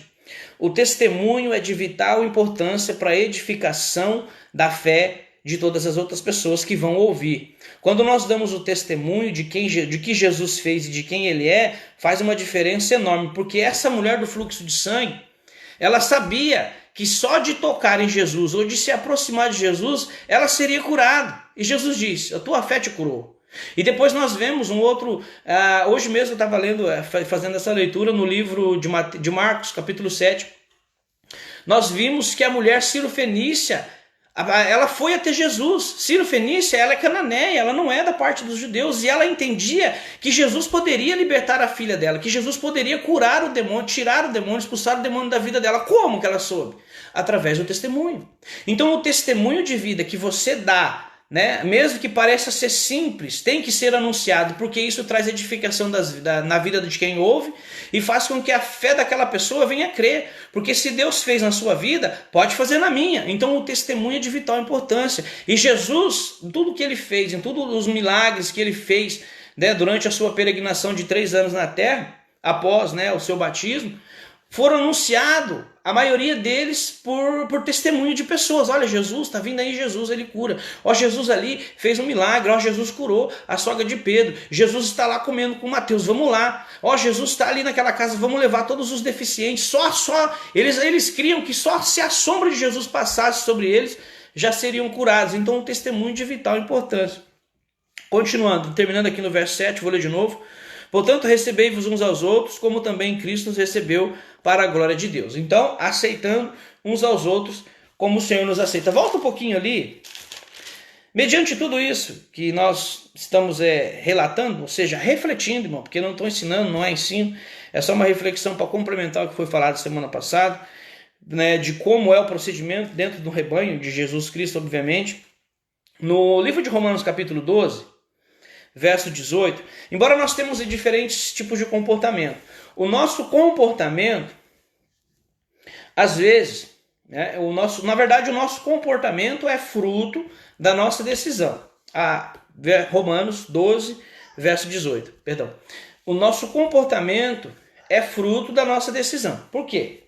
o testemunho é de vital importância para a edificação da fé de todas as outras pessoas que vão ouvir. Quando nós damos o testemunho de que Jesus fez e de quem ele é, faz uma diferença enorme, porque essa mulher do fluxo de sangue, ela sabia que só de tocar em Jesus ou de se aproximar de Jesus, ela seria curada. E Jesus disse, a tua fé te curou. E depois nós vemos um outro, hoje mesmo eu estava lendo, fazendo essa leitura no livro de Marcos, capítulo 7, nós vimos que a mulher Ciro-fenícia, ela foi até Jesus. Ciro-fenícia, ela é cananeia, ela não é da parte dos judeus, e ela entendia que Jesus poderia libertar a filha dela, que Jesus poderia curar o demônio, tirar o demônio, expulsar o demônio da vida dela. Como que ela soube? Através do testemunho. Então o testemunho de vida que você dá, né, mesmo que pareça ser simples, tem que ser anunciado, porque isso traz edificação na vida de quem ouve e faz com que a fé daquela pessoa venha a crer, porque se Deus fez na sua vida, pode fazer na minha. Então o testemunho é de vital importância, e Jesus, tudo que ele fez, em todos os milagres que ele fez, né, durante a sua peregrinação de 3 anos na terra, após, né, o seu batismo, foram anunciados, a maioria deles por testemunho de pessoas. Olha, Jesus, está vindo aí Jesus, ele cura. Ó, Jesus ali fez um milagre. Ó, Jesus curou a sogra de Pedro. Jesus está lá comendo com Mateus, vamos lá. Ó, Jesus está ali naquela casa, vamos levar todos os deficientes. Eles criam que só se a sombra de Jesus passasse sobre eles, já seriam curados. Então, um testemunho de vital importância. Continuando, terminando aqui no verso 7, vou ler de novo. Portanto, recebei-vos uns aos outros, como também Cristo nos recebeu para a glória de Deus. Então, aceitando uns aos outros, como o Senhor nos aceita. Volta um pouquinho ali. Mediante tudo isso que nós estamos relatando, ou seja, refletindo, irmão, porque não estou ensinando, não é ensino, é só uma reflexão para complementar o que foi falado semana passada, né, de como é o procedimento dentro do rebanho de Jesus Cristo, obviamente. No livro de Romanos, capítulo 12, verso 18, embora nós temos diferentes tipos de comportamento, o nosso comportamento, às vezes, né, na verdade o nosso comportamento é fruto da nossa decisão. Romanos 12, verso 18, perdão. O nosso comportamento é fruto da nossa decisão. Por quê?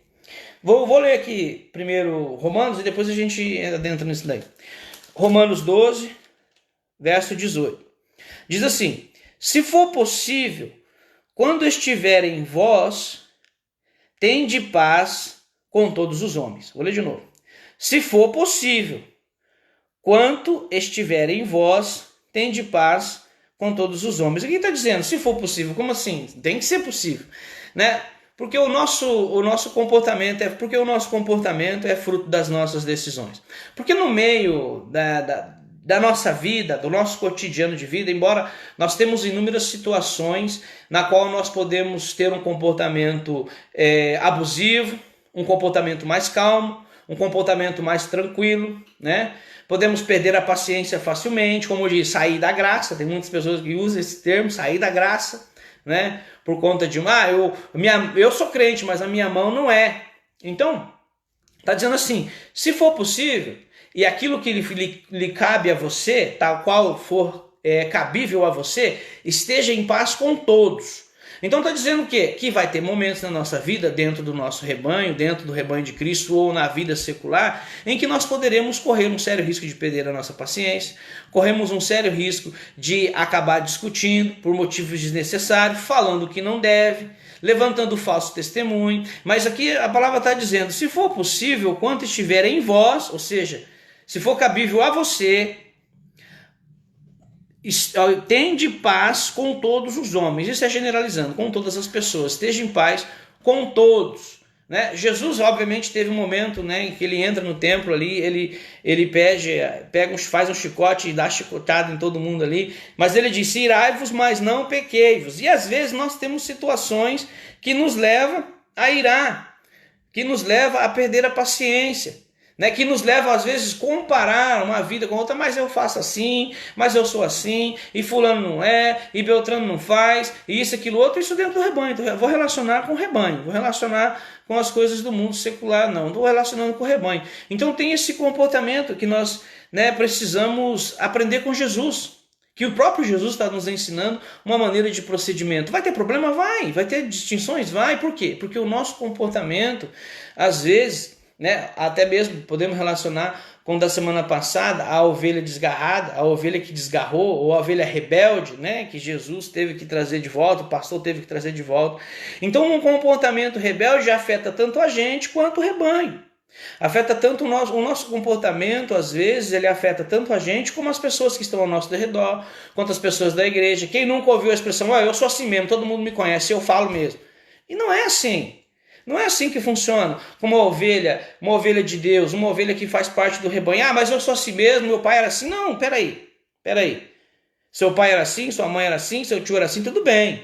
Vou ler aqui primeiro Romanos e depois a gente adentra nisso daí. Romanos 12, verso 18. Diz assim, se for possível, quando estiverem em vós, tende paz com todos os homens. Vou ler de novo. Se for possível, quando estiverem em vós, tende paz com todos os homens. Aqui está dizendo, se for possível, como assim? Tem que ser possível, né? Porque o nosso comportamento é fruto das nossas decisões. Porque no meio da nossa vida, do nosso cotidiano de vida, embora nós temos inúmeras situações na qual nós podemos ter um comportamento abusivo, um comportamento mais calmo, um comportamento mais tranquilo, né? Podemos perder a paciência facilmente, como diz, sair da graça. Tem muitas pessoas que usam esse termo, sair da graça, né? Por conta de, eu sou crente, mas a minha mão não é. Então, está dizendo assim, se for possível, e aquilo que lhe cabe a você, tal qual for cabível a você, esteja em paz com todos. Então está dizendo o quê? Que vai ter momentos na nossa vida, dentro do nosso rebanho, dentro do rebanho de Cristo ou na vida secular, em que nós poderemos correr um sério risco de perder a nossa paciência, corremos um sério risco de acabar discutindo por motivos desnecessários, falando o que não deve, levantando falso testemunho. Mas aqui a palavra está dizendo, se for possível, quanto estiver em vós, ou seja, se for cabível a você, tende paz com todos os homens. Isso é generalizando, com todas as pessoas. Esteja em paz com todos. né? Jesus, obviamente, teve um momento, né, em que ele entra no templo ali, ele faz um chicote e dá chicotada em todo mundo ali, mas ele disse: irai-vos, mas não pequei-vos. E às vezes nós temos situações que nos levam a irar, que nos leva a perder a paciência, né? Que nos leva às vezes a comparar uma vida com outra. Mas eu faço assim, mas eu sou assim, e fulano não é, e Beltrano não faz, e isso, aquilo, outro. Isso dentro do rebanho. Então, eu vou relacionar com o rebanho, vou relacionar com as coisas do mundo secular, não estou relacionando com o rebanho. Então tem esse comportamento que nós, né, precisamos aprender com Jesus, que o próprio Jesus está nos ensinando uma maneira de procedimento. Vai ter problema? Vai ter distinções? Vai. Por quê? Porque o nosso comportamento, às vezes, né, até mesmo podemos relacionar com o da semana passada, a ovelha desgarrada, a ovelha que desgarrou, ou a ovelha rebelde, né, que Jesus teve que trazer de volta, o pastor teve que trazer de volta. Então um comportamento rebelde afeta tanto a gente quanto o rebanho. Afeta tanto o nosso comportamento, às vezes, ele afeta tanto a gente como as pessoas que estão ao nosso redor, quanto as pessoas da igreja. Quem nunca ouviu a expressão: eu sou assim mesmo, todo mundo me conhece, eu falo mesmo. E não é assim. Não é assim que funciona. Como uma ovelha de Deus, uma ovelha que faz parte do rebanho. Mas eu sou assim mesmo, meu pai era assim. Não, peraí. Seu pai era assim, sua mãe era assim, seu tio era assim, tudo bem.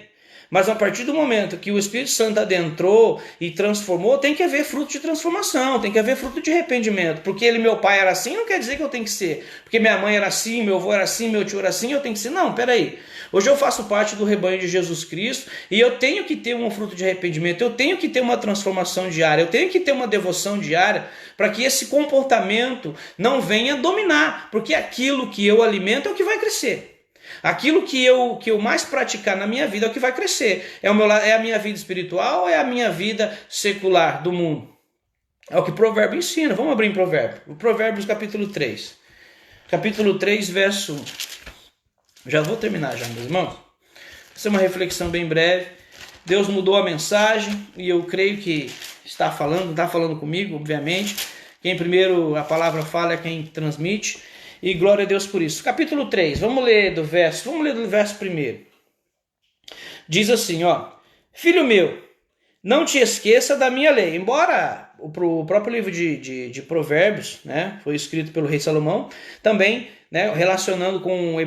Mas a partir do momento que o Espírito Santo adentrou e transformou, tem que haver fruto de transformação, tem que haver fruto de arrependimento. Porque meu pai era assim, não quer dizer que eu tenho que ser. Porque minha mãe era assim, meu avô era assim, meu tio era assim, eu tenho que ser. Não, peraí. Hoje eu faço parte do rebanho de Jesus Cristo e eu tenho que ter um fruto de arrependimento, eu tenho que ter uma transformação diária, eu tenho que ter uma devoção diária para que esse comportamento não venha dominar. Porque aquilo que eu alimento é o que vai crescer. Aquilo que eu mais praticar na minha vida é o que vai crescer. É a minha vida espiritual ou é a minha vida secular do mundo? É o que o provérbio ensina. Vamos abrir em provérbio. O Provérbios capítulo 3. Capítulo 3, verso 1. Já vou terminar já, meus irmãos. Essa é uma reflexão bem breve. Deus mudou a mensagem e eu creio que está falando comigo, obviamente. Quem primeiro a palavra fala é quem transmite. E glória a Deus por isso. Capítulo 3, vamos ler do verso 1. Diz assim, filho meu, não te esqueça da minha lei. Embora o próprio livro de Provérbios, né, foi escrito pelo rei Salomão, também, né, relacionando com o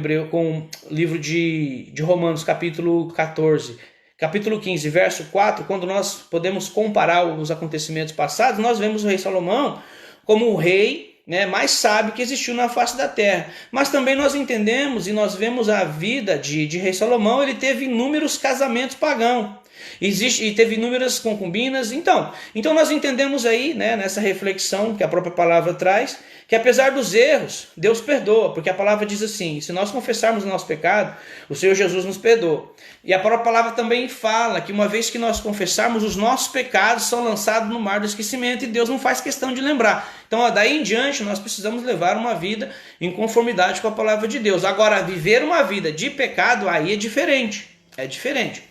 livro de Romanos, capítulo 14, capítulo 15, verso 4, quando nós podemos comparar os acontecimentos passados, nós vemos o rei Salomão como o rei, né, mais sábio que existiu na face da terra. Mas também nós entendemos e nós vemos a vida de rei Salomão. Ele teve inúmeros casamentos pagãos. E teve inúmeras concubinas. Então nós entendemos aí, né, nessa reflexão que a própria palavra traz, que apesar dos erros, Deus perdoa, porque a palavra diz assim: se nós confessarmos o nosso pecado, o Senhor Jesus nos perdoa. E a própria palavra também fala que uma vez que nós confessarmos, os nossos pecados são lançados no mar do esquecimento e Deus não faz questão de lembrar. Então daí em diante nós precisamos levar uma vida em conformidade com a palavra de Deus. Agora, viver uma vida de pecado, aí é diferente. É diferente.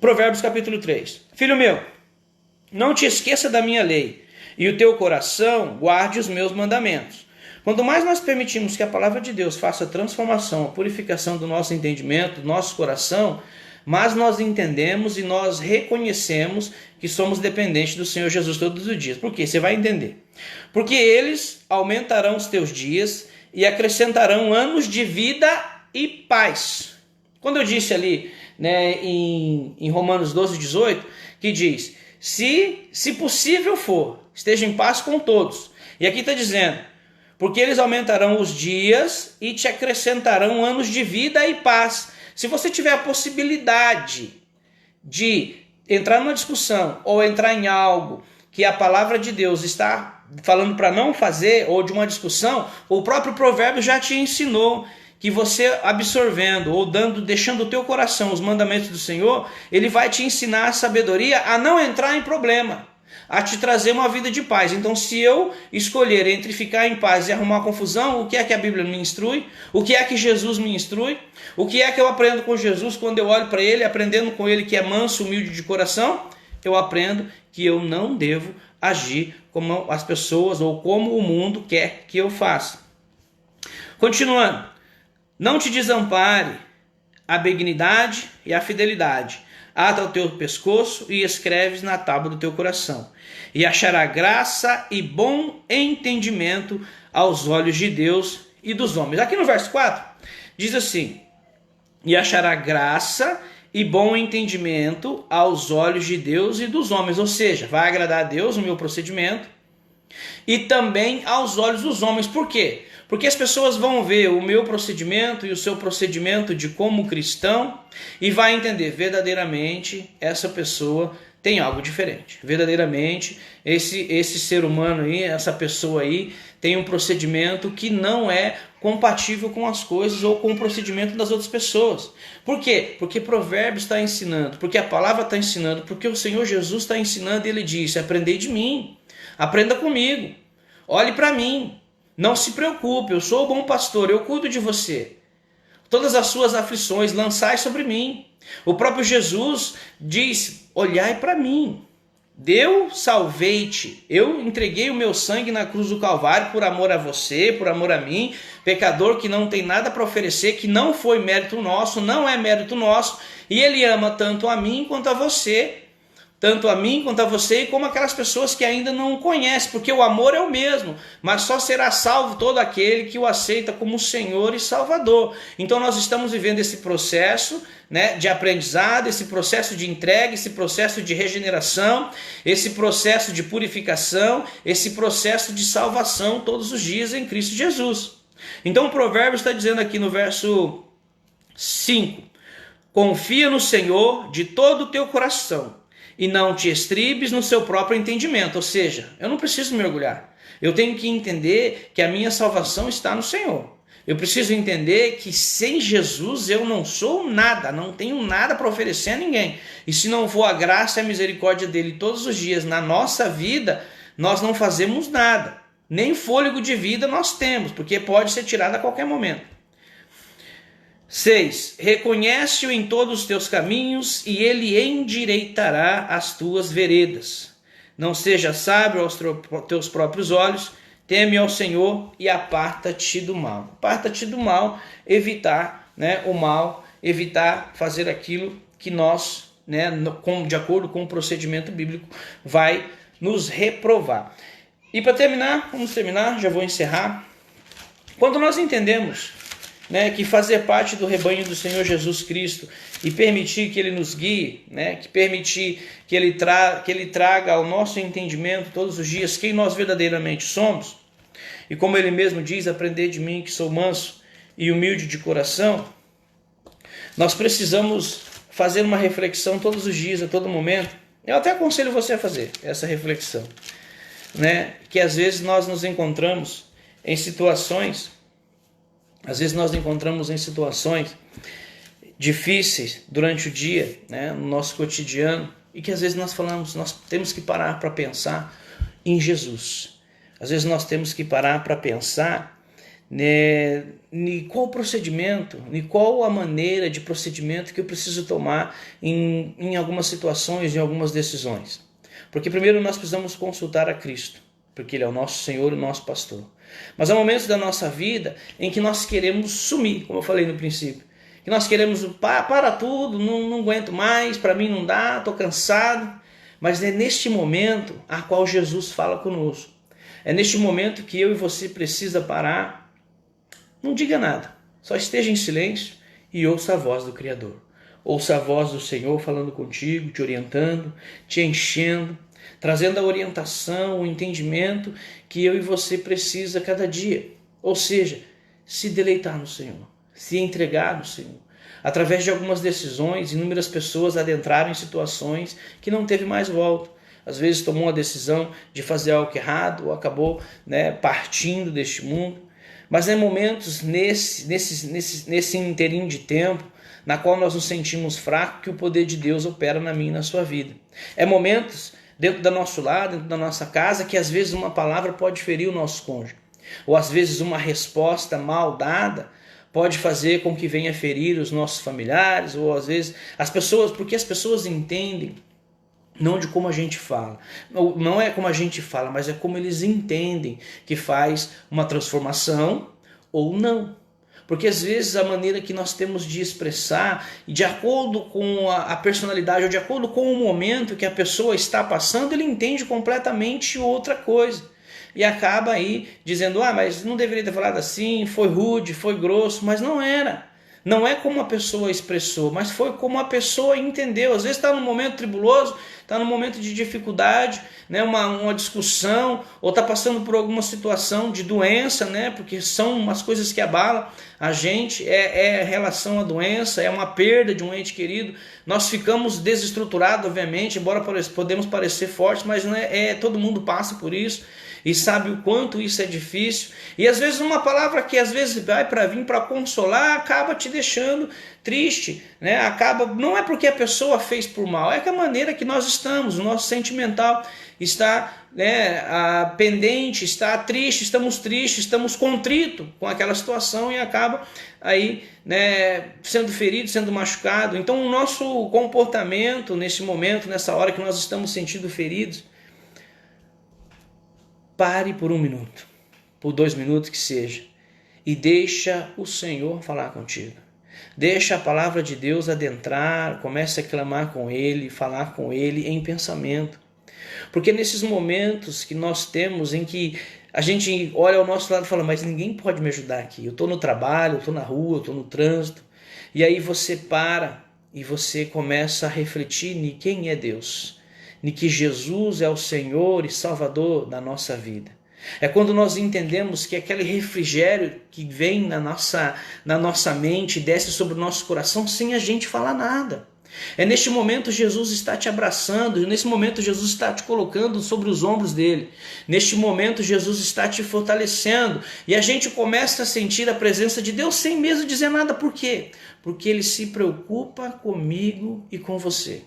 Provérbios capítulo 3. Filho meu, não te esqueça da minha lei, e o teu coração guarde os meus mandamentos. Quanto mais nós permitimos que a palavra de Deus faça a transformação, a purificação do nosso entendimento, do nosso coração, mais nós entendemos e nós reconhecemos que somos dependentes do Senhor Jesus todos os dias. Por quê? Você vai entender. Porque eles aumentarão os teus dias e acrescentarão anos de vida e paz. Quando eu disse ali, né, em Romanos 12, 18, que diz: se possível for, esteja em paz com todos. E aqui está dizendo: porque eles aumentarão os dias e te acrescentarão anos de vida e paz. Se você tiver a possibilidade de entrar numa discussão ou entrar em algo que a palavra de Deus está falando para não fazer, ou de uma discussão, o próprio provérbio já te ensinou que você absorvendo ou deixando o teu coração os mandamentos do Senhor, ele vai te ensinar a sabedoria a não entrar em problema, a te trazer uma vida de paz. Então, se eu escolher entre ficar em paz e arrumar confusão, o que é que a Bíblia me instrui? O que é que Jesus me instrui? O que é que eu aprendo com Jesus quando eu olho para ele, aprendendo com ele que é manso, humilde de coração? Eu aprendo que eu não devo agir como as pessoas ou como o mundo quer que eu faça. Continuando. Não te desampare a benignidade e a fidelidade. ata ao teu pescoço e escreves na tábua do teu coração. E achará graça e bom entendimento aos olhos de Deus e dos homens. Aqui no verso 4, diz assim: e achará graça e bom entendimento aos olhos de Deus e dos homens. Ou seja, vai agradar a Deus o meu procedimento e também aos olhos dos homens. Por quê? Porque as pessoas vão ver o meu procedimento e o seu procedimento de como cristão e vai entender verdadeiramente essa pessoa tem algo diferente. Verdadeiramente esse ser humano aí, essa pessoa aí tem um procedimento que não é compatível com as coisas ou com o procedimento das outras pessoas. Por quê? Porque Provérbios está ensinando, porque a palavra está ensinando, porque o Senhor Jesus está ensinando e Ele disse: aprendei de mim, aprenda comigo, olhe para mim. Não se preocupe, eu sou o bom pastor, eu cuido de você. Todas as suas aflições lançai sobre mim. O próprio Jesus diz: olhai para mim. Eu salvei-te, eu entreguei o meu sangue na cruz do Calvário por amor a você, por amor a mim, pecador que não tem nada para oferecer, que não foi mérito nosso, não é mérito nosso, e Ele ama tanto a mim quanto a você. Tanto a mim quanto a você, e como aquelas pessoas que ainda não o conhecem, porque o amor é o mesmo, mas só será salvo todo aquele que o aceita como Senhor e Salvador. Então nós estamos vivendo esse processo, né, de aprendizado, esse processo de entrega, esse processo de regeneração, esse processo de purificação, esse processo de salvação todos os dias em Cristo Jesus. Então o provérbio está dizendo aqui no verso 5, confia no Senhor de todo o teu coração, e não te estribes no seu próprio entendimento. Ou seja, eu não preciso me orgulhar. Eu tenho que entender que a minha salvação está no Senhor. Eu preciso entender que sem Jesus eu não sou nada, não tenho nada para oferecer a ninguém. E se não for a graça e a misericórdia dele todos os dias na nossa vida, nós não fazemos nada. Nem fôlego de vida nós temos, porque pode ser tirado a qualquer momento. 6. Reconhece-o em todos os teus caminhos e ele endireitará as tuas veredas. Não seja sábio aos teus próprios olhos, teme ao Senhor e aparta-te do mal. Aparta-te do mal, evitar, né, o mal, evitar fazer aquilo que nós, né, de acordo com o procedimento bíblico, vai nos reprovar. E para terminar, vamos terminar, já vou encerrar. Quando nós entendemos, né, que fazer parte do rebanho do Senhor Jesus Cristo e permitir que Ele nos guie, né, que permitir que Ele traga ao nosso entendimento todos os dias quem nós verdadeiramente somos, e como Ele mesmo diz, aprender de mim que sou manso e humilde de coração, nós precisamos fazer uma reflexão todos os dias, a todo momento. Eu até aconselho você a fazer essa reflexão, né, que às vezes nós nos encontramos em situações difíceis durante o dia, né, no nosso cotidiano, e que às vezes nós temos que parar para pensar em Jesus. Às vezes nós temos que parar para pensar, né, em qual procedimento, em qual a maneira de procedimento que eu preciso tomar em algumas situações, em algumas decisões. Porque primeiro nós precisamos consultar a Cristo, porque Ele é o nosso Senhor e o nosso pastor. Mas há momentos da nossa vida em que nós queremos sumir, como eu falei no princípio. Que nós queremos, para tudo, não aguento mais, para mim não dá, estou cansado. Mas é neste momento a qual Jesus fala conosco. É neste momento que eu e você precisa parar. Não diga nada, só esteja em silêncio e ouça a voz do Criador. Ouça a voz do Senhor falando contigo, te orientando, te enchendo, trazendo a orientação, o entendimento que eu e você precisa cada dia. Ou seja, se deleitar no Senhor, se entregar no Senhor. Através de algumas decisões, inúmeras pessoas adentraram em situações que não teve mais volta. Às vezes tomou uma decisão de fazer algo errado ou acabou, né, partindo deste mundo. Mas é momentos nesse inteirinho de tempo na qual nós nos sentimos fracos que o poder de Deus opera na minha e na sua vida. É momentos dentro do nosso lar, dentro da nossa casa, que às vezes uma palavra pode ferir o nosso cônjuge. Ou às vezes uma resposta mal dada pode fazer com que venha ferir os nossos familiares, ou às vezes as pessoas, porque as pessoas entendem não de como a gente fala. Não é como a gente fala, mas é como eles entendem que faz uma transformação ou não. porque às vezes a maneira que nós temos de expressar, de acordo com a personalidade, ou de acordo com o momento que a pessoa está passando, ele entende completamente outra coisa. E acaba aí dizendo, mas não deveria ter falado assim, foi rude, foi grosso, mas não era. Não é como a pessoa expressou, mas foi como a pessoa entendeu. Às vezes está num momento tribuloso, está num momento de dificuldade, né, uma discussão, ou está passando por alguma situação de doença, né, porque são umas coisas que abalam a gente, é relação à doença, é uma perda de um ente querido. Nós ficamos desestruturados, obviamente, embora podemos parecer fortes, mas não todo mundo passa por isso. E sabe o quanto isso é difícil. E às vezes uma palavra que às vezes vai para vir para consolar acaba te deixando triste, né? Não é porque a pessoa fez por mal, é que a maneira que nós estamos, o nosso sentimental está, né, pendente, está triste, estamos contritos com aquela situação e acaba aí, né, sendo ferido, sendo machucado. Então o nosso comportamento nesse momento, nessa hora que nós estamos sentindo feridos, pare por 1 minuto, por 2 minutos que seja, e deixa o Senhor falar contigo. Deixa a palavra de Deus adentrar, comece a clamar com Ele, falar com Ele em pensamento. Porque nesses momentos que nós temos em que a gente olha ao nosso lado e fala, mas ninguém pode me ajudar aqui. Eu estou no trabalho, eu estou na rua, eu estou no trânsito. E aí você para e você começa a refletir em quem é Deus. De que Jesus é o Senhor e Salvador da nossa vida. É quando nós entendemos que aquele refrigério que vem na nossa mente, desce sobre o nosso coração sem a gente falar nada. É neste momento Jesus está te abraçando, nesse momento Jesus está te colocando sobre os ombros dele. Neste momento Jesus está te fortalecendo e a gente começa a sentir a presença de Deus sem mesmo dizer nada. Por quê? Porque Ele se preocupa comigo e com você.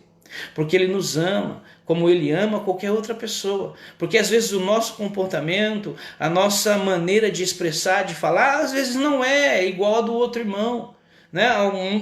Porque Ele nos ama como Ele ama qualquer outra pessoa. Porque às vezes o nosso comportamento, a nossa maneira de expressar, de falar, às vezes não é igual a do outro irmão, né?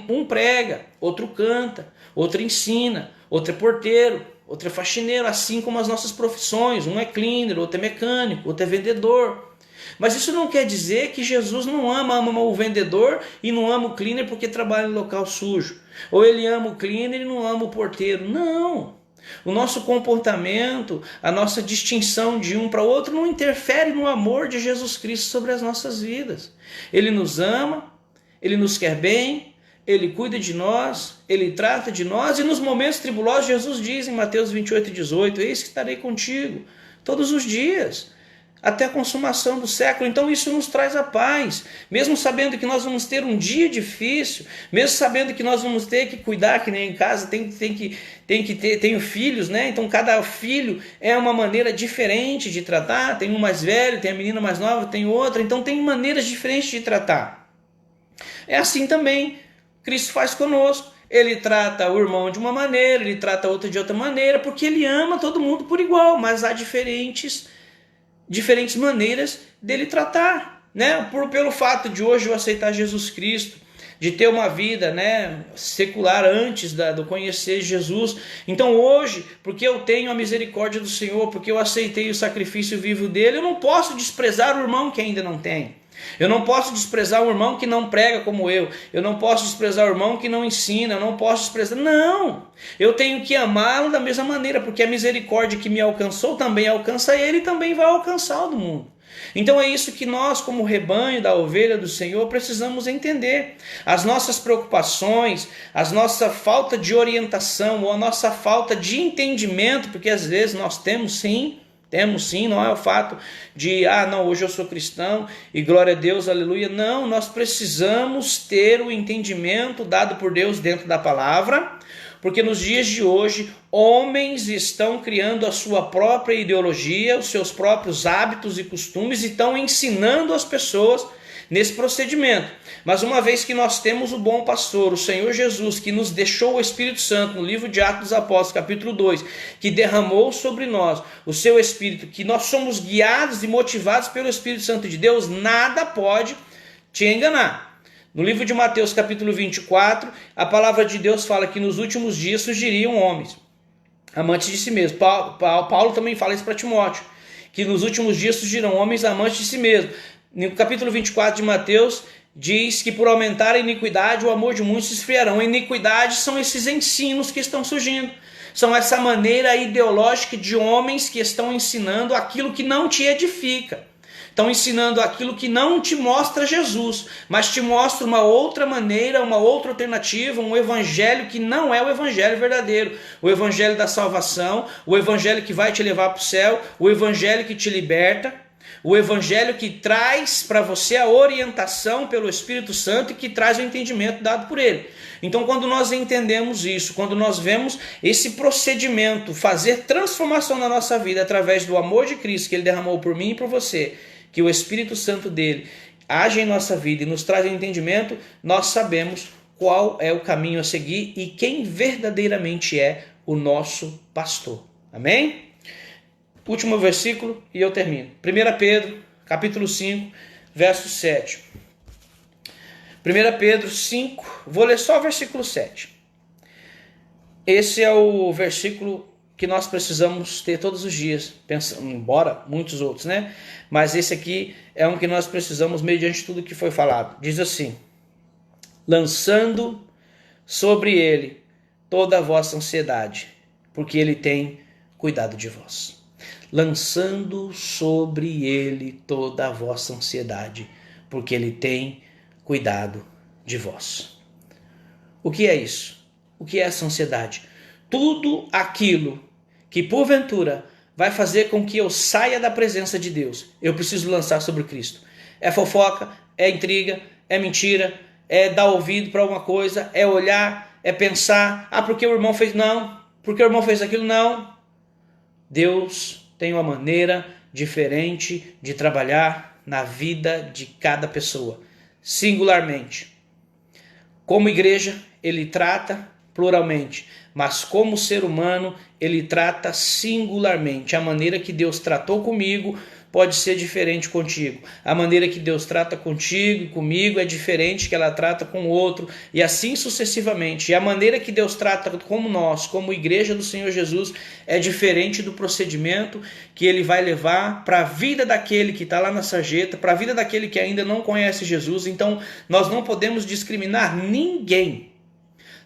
Um prega, outro canta, outro ensina, outro é porteiro, outro é faxineiro, assim como as nossas profissões. Um é cleaner, outro é mecânico, outro é vendedor. Mas isso não quer dizer que Jesus não ama o vendedor e não ama o cleaner porque trabalha em local sujo. Ou ele ama o cleaner e não ama o porteiro. Não. O nosso comportamento, a nossa distinção de um para o outro não interfere no amor de Jesus Cristo sobre as nossas vidas. Ele nos ama, Ele nos quer bem, Ele cuida de nós, Ele trata de nós. E nos momentos tribulosos, Jesus diz em Mateus 28:18, eis que estarei contigo todos os dias, até a consumação do século. Então isso nos traz a paz, mesmo sabendo que nós vamos ter um dia difícil, mesmo sabendo que nós vamos ter que cuidar, que nem em casa tenho filhos, né? Então cada filho é uma maneira diferente de tratar, tem um mais velho, tem a menina mais nova, tem outra, então tem maneiras diferentes de tratar. É assim também Cristo faz conosco. Ele trata o irmão de uma maneira, ele trata outro de outra maneira, porque Ele ama todo mundo por igual, mas há diferentes maneiras dele tratar, né? Pelo fato de hoje eu aceitar Jesus Cristo, de ter uma vida, né, secular antes do conhecer Jesus. Então hoje, porque eu tenho a misericórdia do Senhor, porque eu aceitei o sacrifício vivo dele, eu não posso desprezar o irmão que ainda não tem. Eu não posso desprezar o irmão que não prega como eu não posso desprezar o irmão que não ensina, eu não posso desprezar, não, eu tenho que amá-lo da mesma maneira, porque a misericórdia que me alcançou também alcança ele e também vai alcançar o do mundo. Então é isso que nós, como rebanho da ovelha do Senhor, precisamos entender. As nossas preocupações, a nossa falta de orientação ou a nossa falta de entendimento, porque às vezes nós temos sim, não é o fato de, não, hoje eu sou cristão e glória a Deus, aleluia. Não, nós precisamos ter o entendimento dado por Deus dentro da palavra, porque nos dias de hoje, homens estão criando a sua própria ideologia, os seus próprios hábitos e costumes e estão ensinando as pessoas nesse procedimento. Mas uma vez que nós temos o bom pastor, o Senhor Jesus, que nos deixou o Espírito Santo no livro de Atos dos Apóstolos, capítulo 2, que derramou sobre nós o seu Espírito, que nós somos guiados e motivados pelo Espírito Santo de Deus, nada pode te enganar. No livro de Mateus, capítulo 24, a palavra de Deus fala que nos últimos dias surgiriam homens amantes de si mesmos. Paulo também fala isso para Timóteo, que nos últimos dias surgirão homens amantes de si mesmos, No capítulo 24 de Mateus, diz que por aumentar a iniquidade, o amor de muitos se esfriarão. A iniquidade são esses ensinos que estão surgindo. São essa maneira ideológica de homens que estão ensinando aquilo que não te edifica. Estão ensinando aquilo que não te mostra Jesus, mas te mostra uma outra maneira, uma outra alternativa, um evangelho que não é o evangelho verdadeiro. O evangelho da salvação, o evangelho que vai te levar para o céu, o evangelho que te liberta, o evangelho que traz para você a orientação pelo Espírito Santo e que traz o entendimento dado por ele. Então, quando nós entendemos isso, quando nós vemos esse procedimento fazer transformação na nossa vida através do amor de Cristo que ele derramou por mim e por você, que o Espírito Santo dele age em nossa vida e nos traz entendimento, nós sabemos qual é o caminho a seguir e quem verdadeiramente é o nosso pastor. Amém? Último versículo e eu termino. 1 Pedro, capítulo 5, verso 7. 1 Pedro 5, vou ler só o versículo 7. Esse é o versículo que nós precisamos ter todos os dias, embora muitos outros, né? Mas esse aqui é um que nós precisamos mediante tudo que foi falado. Diz assim: lançando sobre ele toda a vossa ansiedade, porque ele tem cuidado de vós. Lançando sobre ele toda a vossa ansiedade, porque ele tem cuidado de vós. O que é isso? O que é essa ansiedade? Tudo aquilo que porventura vai fazer com que eu saia da presença de Deus, eu preciso lançar sobre Cristo. É fofoca, é intriga, é mentira, é dar ouvido para alguma coisa, é olhar, é pensar, porque o irmão fez não, porque o irmão fez aquilo não. Deus tem uma maneira diferente de trabalhar na vida de cada pessoa, singularmente. Como igreja, ele trata pluralmente, mas como ser humano, ele trata singularmente. A maneira que Deus tratou comigo pode ser diferente contigo. A maneira que Deus trata contigo e comigo é diferente que ela trata com o outro, e assim sucessivamente. E a maneira que Deus trata como nós, como igreja do Senhor Jesus, é diferente do procedimento que ele vai levar para a vida daquele que está lá na sarjeta, para a vida daquele que ainda não conhece Jesus. Então, nós não podemos discriminar ninguém.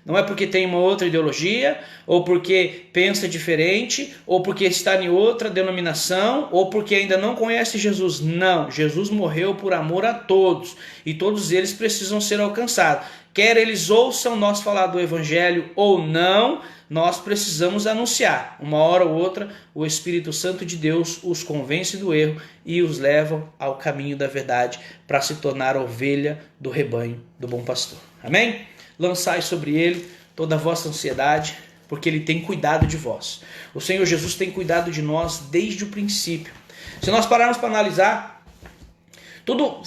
Não é porque tem uma outra ideologia, ou porque pensa diferente, ou porque está em outra denominação, ou porque ainda não conhece Jesus. Não, Jesus morreu por amor a todos, e todos eles precisam ser alcançados. Quer eles ouçam nós falar do Evangelho ou não, nós precisamos anunciar. Uma hora ou outra, o Espírito Santo de Deus os convence do erro e os leva ao caminho da verdade para se tornar ovelha do rebanho do bom pastor. Amém? Lançai sobre ele toda a vossa ansiedade, porque ele tem cuidado de vós. O Senhor Jesus tem cuidado de nós desde o princípio. Se nós pararmos para analisar,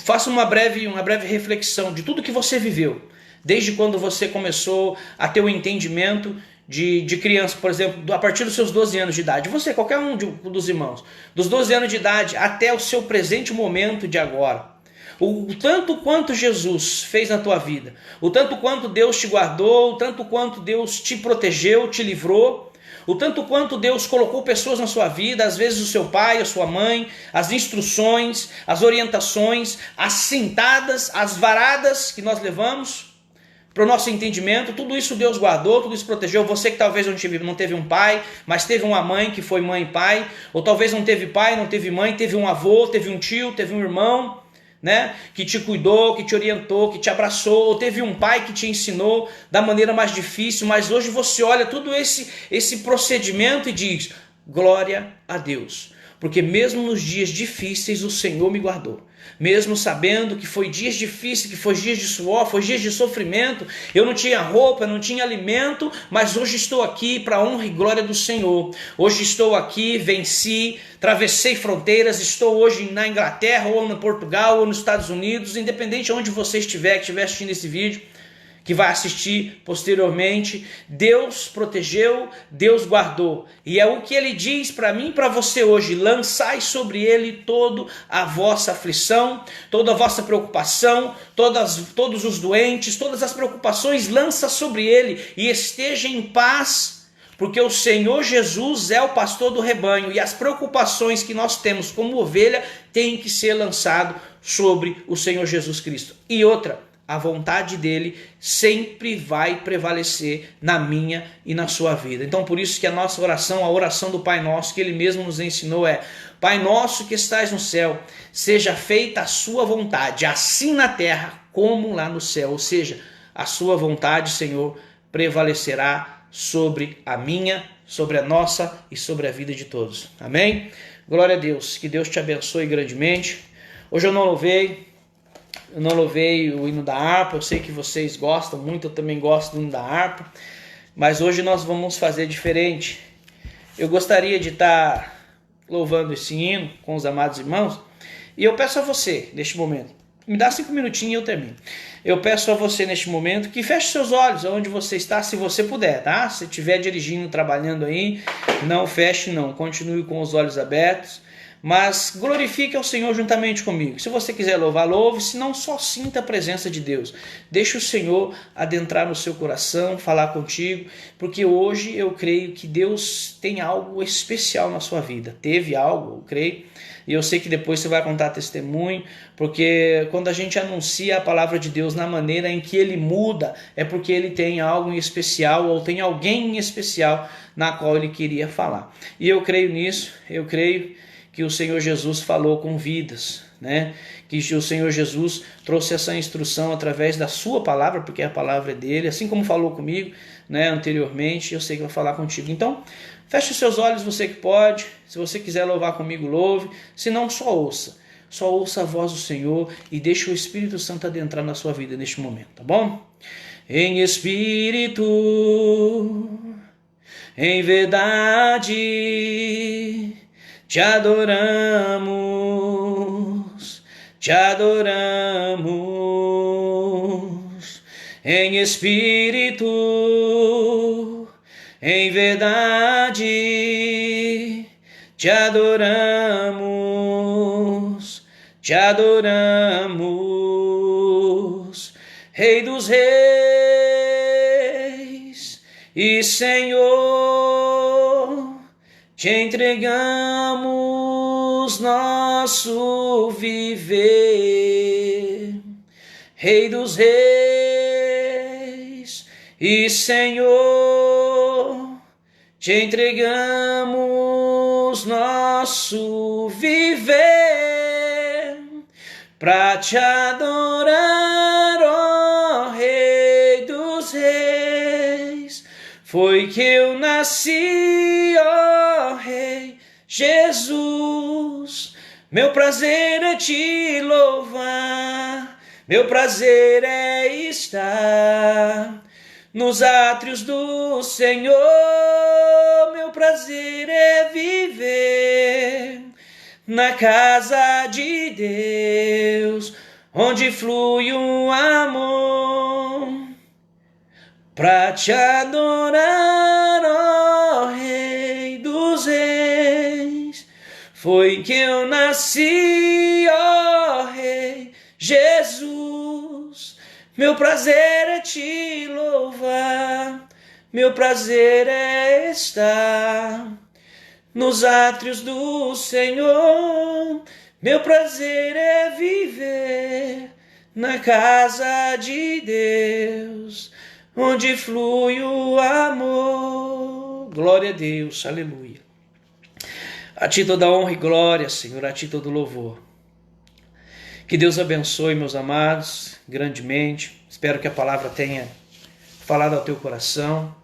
faça uma breve reflexão de tudo que você viveu, desde quando você começou a ter o entendimento de criança, por exemplo, a partir dos seus 12 anos de idade. Você, qualquer um dos irmãos, dos 12 anos de idade até o seu presente momento de agora. O tanto quanto Jesus fez na tua vida, o tanto quanto Deus te guardou, o tanto quanto Deus te protegeu, te livrou, o tanto quanto Deus colocou pessoas na sua vida, às vezes o seu pai, a sua mãe, as instruções, as orientações, as cintadas, as varadas que nós levamos para o nosso entendimento, tudo isso Deus guardou, tudo isso protegeu. Você que talvez não teve um pai, mas teve uma mãe que foi mãe e pai, ou talvez não teve pai, não teve mãe, teve um avô, teve um tio, teve um irmão, né, que te cuidou, que te orientou, que te abraçou, ou teve um pai que te ensinou da maneira mais difícil, mas hoje você olha todo esse procedimento e diz: glória a Deus, porque mesmo nos dias difíceis o Senhor me guardou. Mesmo sabendo que foi dias difíceis, que foi dias de suor, foi dias de sofrimento, eu não tinha roupa, não tinha alimento, mas hoje estou aqui para a honra e glória do Senhor. Hoje estou aqui, venci, travessei fronteiras, estou hoje na Inglaterra, ou no Portugal, ou nos Estados Unidos, independente de onde você estiver, que estiver assistindo esse vídeo, que vai assistir posteriormente. Deus protegeu, Deus guardou. E é o que ele diz para mim e para você hoje: lançai sobre ele toda a vossa aflição, toda a vossa preocupação, todos os doentes, todas as preocupações, lança sobre ele e esteja em paz, porque o Senhor Jesus é o pastor do rebanho e as preocupações que nós temos como ovelha têm que ser lançado sobre o Senhor Jesus Cristo. E outra, a vontade dele sempre vai prevalecer na minha e na sua vida. Então por isso que a nossa oração, a oração do Pai Nosso, que ele mesmo nos ensinou é: Pai nosso que estais no céu, seja feita a sua vontade, assim na terra como lá no céu. Ou seja, a sua vontade, Senhor, prevalecerá sobre a minha, sobre a nossa e sobre a vida de todos. Amém? Glória a Deus. Que Deus te abençoe grandemente. Hoje eu não louvei o hino da harpa. Eu sei que vocês gostam muito, eu também gosto do hino da harpa. Mas hoje nós vamos fazer diferente. Eu gostaria de estar louvando esse hino com os amados irmãos. E eu peço a você, neste momento, me dá 5 minutinhos e eu termino. Eu peço a você neste momento que feche seus olhos onde você está, se você puder, tá? Se estiver dirigindo, trabalhando aí, não feche não, continue com os olhos abertos, mas glorifique ao Senhor juntamente comigo. Se você quiser louvar, louve, se não, só sinta a presença de Deus. Deixe o Senhor adentrar no seu coração, falar contigo, porque hoje eu creio que Deus tem algo especial na sua vida. Teve algo, eu creio. E eu sei que depois você vai contar testemunho, porque quando a gente anuncia a palavra de Deus na maneira em que ele muda, é porque ele tem algo em especial ou tem alguém em especial na qual ele queria falar. E eu creio nisso, eu creio que o Senhor Jesus falou com vidas, né? Que o Senhor Jesus trouxe essa instrução através da sua palavra, porque a palavra é dele, assim como falou comigo, né, anteriormente, eu sei que vai falar contigo. Então, feche os seus olhos, você que pode. Se você quiser louvar comigo, louve. Se não, só ouça. Só ouça a voz do Senhor e deixe o Espírito Santo adentrar na sua vida neste momento, tá bom? Em espírito, em verdade, te adoramos, te adoramos. Em espírito, em verdade, te adoramos, te adoramos. Rei dos reis e Senhor, te entregamos nosso viver. Rei dos reis e Senhor, te entregamos nosso viver para te adorar, ó Rei dos reis. Foi que eu nasci, ó Rei Jesus. Meu prazer é te louvar, meu prazer é estar nos átrios do Senhor. Meu prazer é viver na casa de Deus, onde flui um amor pra te adorar, ó Rei dos reis. Foi que eu nasci, ó Rei Jesus. Meu prazer é te louvar, meu prazer é estar nos átrios do Senhor. Meu prazer é viver na casa de Deus, onde flui o amor. Glória a Deus, aleluia. A ti toda honra e glória, Senhor, a ti todo louvor. Que Deus abençoe, meus amados, grandemente. Espero que a palavra tenha falado ao teu coração.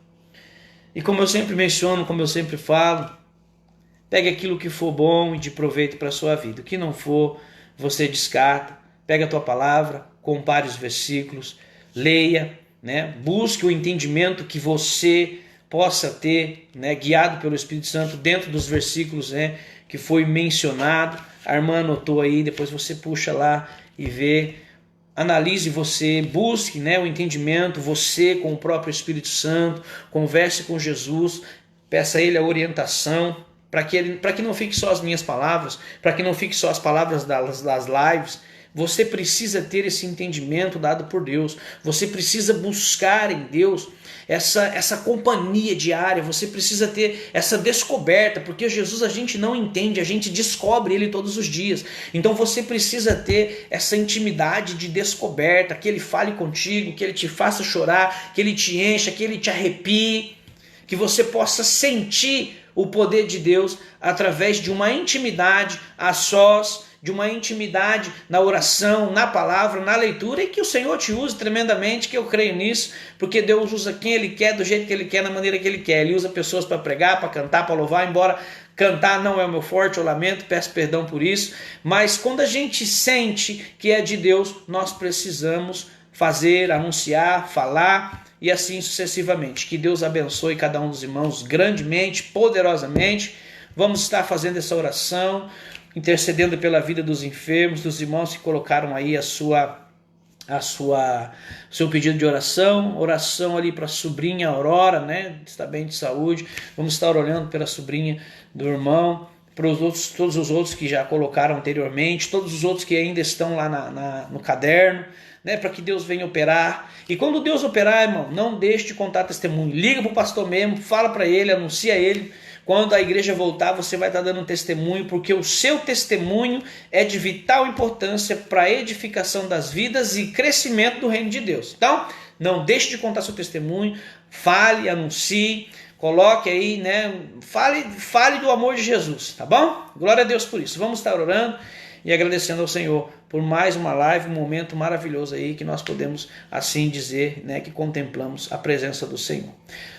E como eu sempre menciono, como eu sempre falo, pegue aquilo que for bom e de proveito para a sua vida. O que não for, você descarta. Pega a tua palavra, compare os versículos, leia, né? Busque o entendimento que você possa ter, né, guiado pelo Espírito Santo dentro dos versículos, né, que foi mencionado. A irmã anotou aí, depois você puxa lá e vê. Analise você, busque, né, o entendimento, você com o próprio Espírito Santo, converse com Jesus, peça a Ele a orientação, para que não fique só as minhas palavras, para que não fique só as palavras das lives, Você precisa ter esse entendimento dado por Deus. Você precisa buscar em Deus essa companhia diária. Você precisa ter essa descoberta, porque Jesus a gente não entende, a gente descobre Ele todos os dias. Então você precisa ter essa intimidade de descoberta, que Ele fale contigo, que Ele te faça chorar, que Ele te encha, que Ele te arrepie, que você possa sentir o poder de Deus através de uma intimidade a sós, de uma intimidade na oração, na palavra, na leitura, e que o Senhor te use tremendamente, que eu creio nisso, porque Deus usa quem Ele quer, do jeito que Ele quer, na maneira que Ele quer. Ele usa pessoas para pregar, para cantar, para louvar, embora cantar não é o meu forte, eu lamento, peço perdão por isso, mas quando a gente sente que é de Deus, nós precisamos fazer, anunciar, falar, e assim sucessivamente. Que Deus abençoe cada um dos irmãos grandemente, poderosamente. Vamos estar fazendo essa oração, intercedendo pela vida dos enfermos, dos irmãos que colocaram aí seu pedido de oração ali para a sobrinha Aurora, né? Está bem de saúde. Vamos estar orando pela sobrinha do irmão, para os outros, todos os outros que já colocaram anteriormente, todos os outros que ainda estão lá no caderno, né, para que Deus venha operar. E quando Deus operar, irmão, não deixe de contar testemunho. Liga para o pastor mesmo, fala para ele, anuncia a ele. Quando a igreja voltar, você vai estar dando um testemunho, porque o seu testemunho é de vital importância para a edificação das vidas e crescimento do reino de Deus. Então, não deixe de contar seu testemunho, fale, anuncie, coloque aí, né? Fale do amor de Jesus, tá bom? Glória a Deus por isso. Vamos estar orando e agradecendo ao Senhor por mais uma live, um momento maravilhoso aí que nós podemos assim dizer, né, que contemplamos a presença do Senhor.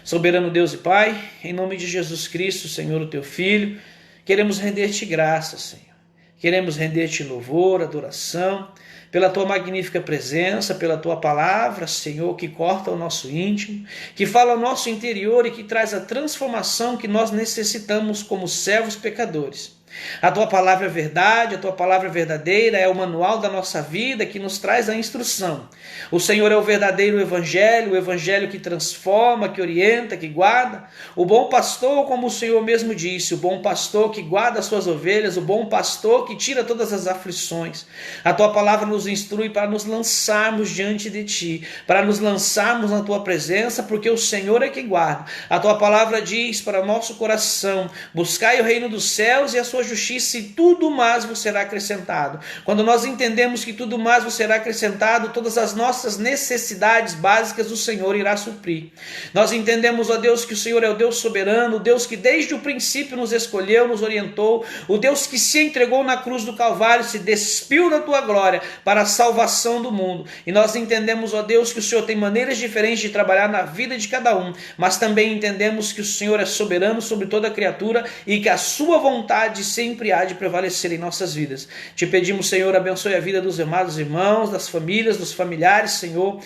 Soberano Deus e Pai, em nome de Jesus Cristo, Senhor, o Teu Filho, queremos render-te graças, Senhor. Queremos render-te louvor, adoração, pela Tua magnífica presença, pela Tua palavra, Senhor, que corta o nosso íntimo, que fala ao nosso interior e que traz a transformação que nós necessitamos como servos pecadores. A Tua palavra é verdade, a Tua palavra é verdadeira, é o manual da nossa vida que nos traz a instrução. O Senhor é o verdadeiro evangelho, o evangelho que transforma, que orienta, que guarda. O bom pastor, como o Senhor mesmo disse, o bom pastor que guarda as suas ovelhas, o bom pastor que tira todas as aflições. A Tua palavra nos instrui para nos lançarmos diante de Ti, para nos lançarmos na Tua presença, porque o Senhor é que guarda. A Tua palavra diz para o nosso coração: buscai o reino dos céus e a sua justiça, e tudo mais vos será acrescentado. Quando nós entendemos que tudo mais vos será acrescentado, todas as nossas necessidades básicas o Senhor irá suprir. Nós entendemos, ó Deus, que o Senhor é o Deus soberano, o Deus que desde o princípio nos escolheu, nos orientou, o Deus que se entregou na cruz do Calvário, se despiu da tua glória para a salvação do mundo. E nós entendemos, ó Deus, que o Senhor tem maneiras diferentes de trabalhar na vida de cada um, mas também entendemos que o Senhor é soberano sobre toda criatura e que a sua vontade sempre há de prevalecer em nossas vidas. Te pedimos, Senhor, abençoe a vida dos amados irmãos, das famílias, dos familiares, Senhor.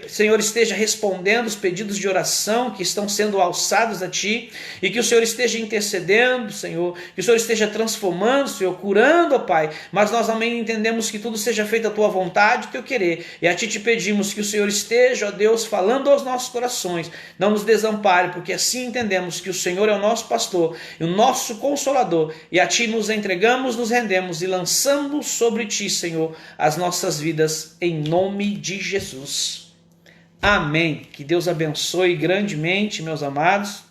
Senhor, esteja respondendo os pedidos de oração que estão sendo alçados a Ti, e que o Senhor esteja intercedendo, Senhor, que o Senhor esteja transformando, Senhor, curando, ó Pai, mas nós também entendemos que tudo seja feito à Tua vontade, o Teu querer, e a Ti te pedimos que o Senhor esteja, ó Deus, falando aos nossos corações, não nos desampare, porque assim entendemos que o Senhor é o nosso pastor e o nosso consolador, e a Ti nos entregamos, nos rendemos e lançamos sobre Ti, Senhor, as nossas vidas, em nome de Jesus. Amém. Que Deus abençoe grandemente, meus amados.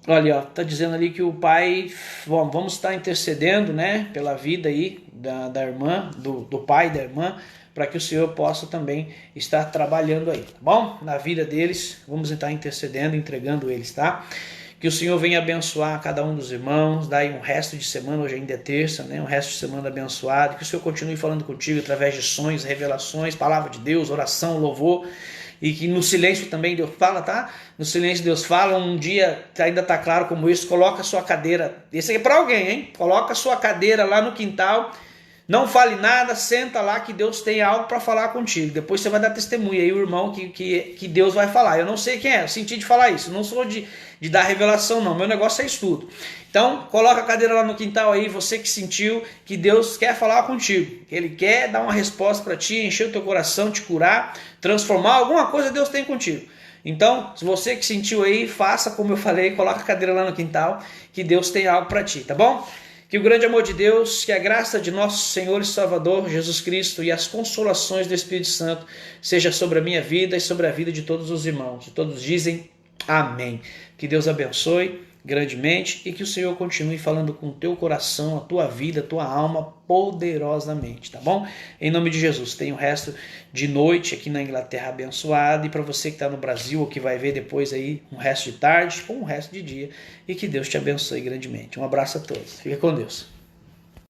Olha, está dizendo ali que o pai, bom, vamos estar intercedendo, né, pela vida aí da irmã, do pai da irmã, para que o Senhor possa também estar trabalhando aí, tá bom? Na vida deles, vamos estar intercedendo, entregando eles, tá? Que o Senhor venha abençoar cada um dos irmãos, dá aí um resto de semana, hoje ainda é terça, né? Um resto de semana abençoado, que o Senhor continue falando contigo através de sonhos, revelações, palavra de Deus, oração, louvor, e que no silêncio também Deus fala, tá? No silêncio Deus fala, um dia ainda tá claro como isso, coloca a sua cadeira, esse aqui é para alguém, hein? Coloca a sua cadeira lá no quintal, não fale nada, senta lá que Deus tem algo para falar contigo. Depois você vai dar testemunho aí, o irmão que Deus vai falar. Eu não sei quem é, eu senti de falar isso. Eu não sou de dar revelação, não. Meu negócio é estudo. Então, coloca a cadeira lá no quintal aí, você que sentiu que Deus quer falar contigo. Ele quer dar uma resposta para ti, encher o teu coração, te curar, transformar. Alguma coisa Deus tem contigo. Então, se você que sentiu aí, faça como eu falei, coloca a cadeira lá no quintal, que Deus tem algo para ti, tá bom? Que o grande amor de Deus, que a graça de nosso Senhor e Salvador Jesus Cristo e as consolações do Espírito Santo seja sobre a minha vida e sobre a vida de todos os irmãos. E todos dizem amém. Que Deus abençoe grandemente e que o Senhor continue falando com o teu coração, a tua vida, a tua alma poderosamente, tá bom? Em nome de Jesus. Tem o resto de noite aqui na Inglaterra abençoado, e para você que está no Brasil ou que vai ver depois aí um resto de tarde ou um resto de dia, e que Deus te abençoe grandemente. Um abraço a todos. Fica com Deus.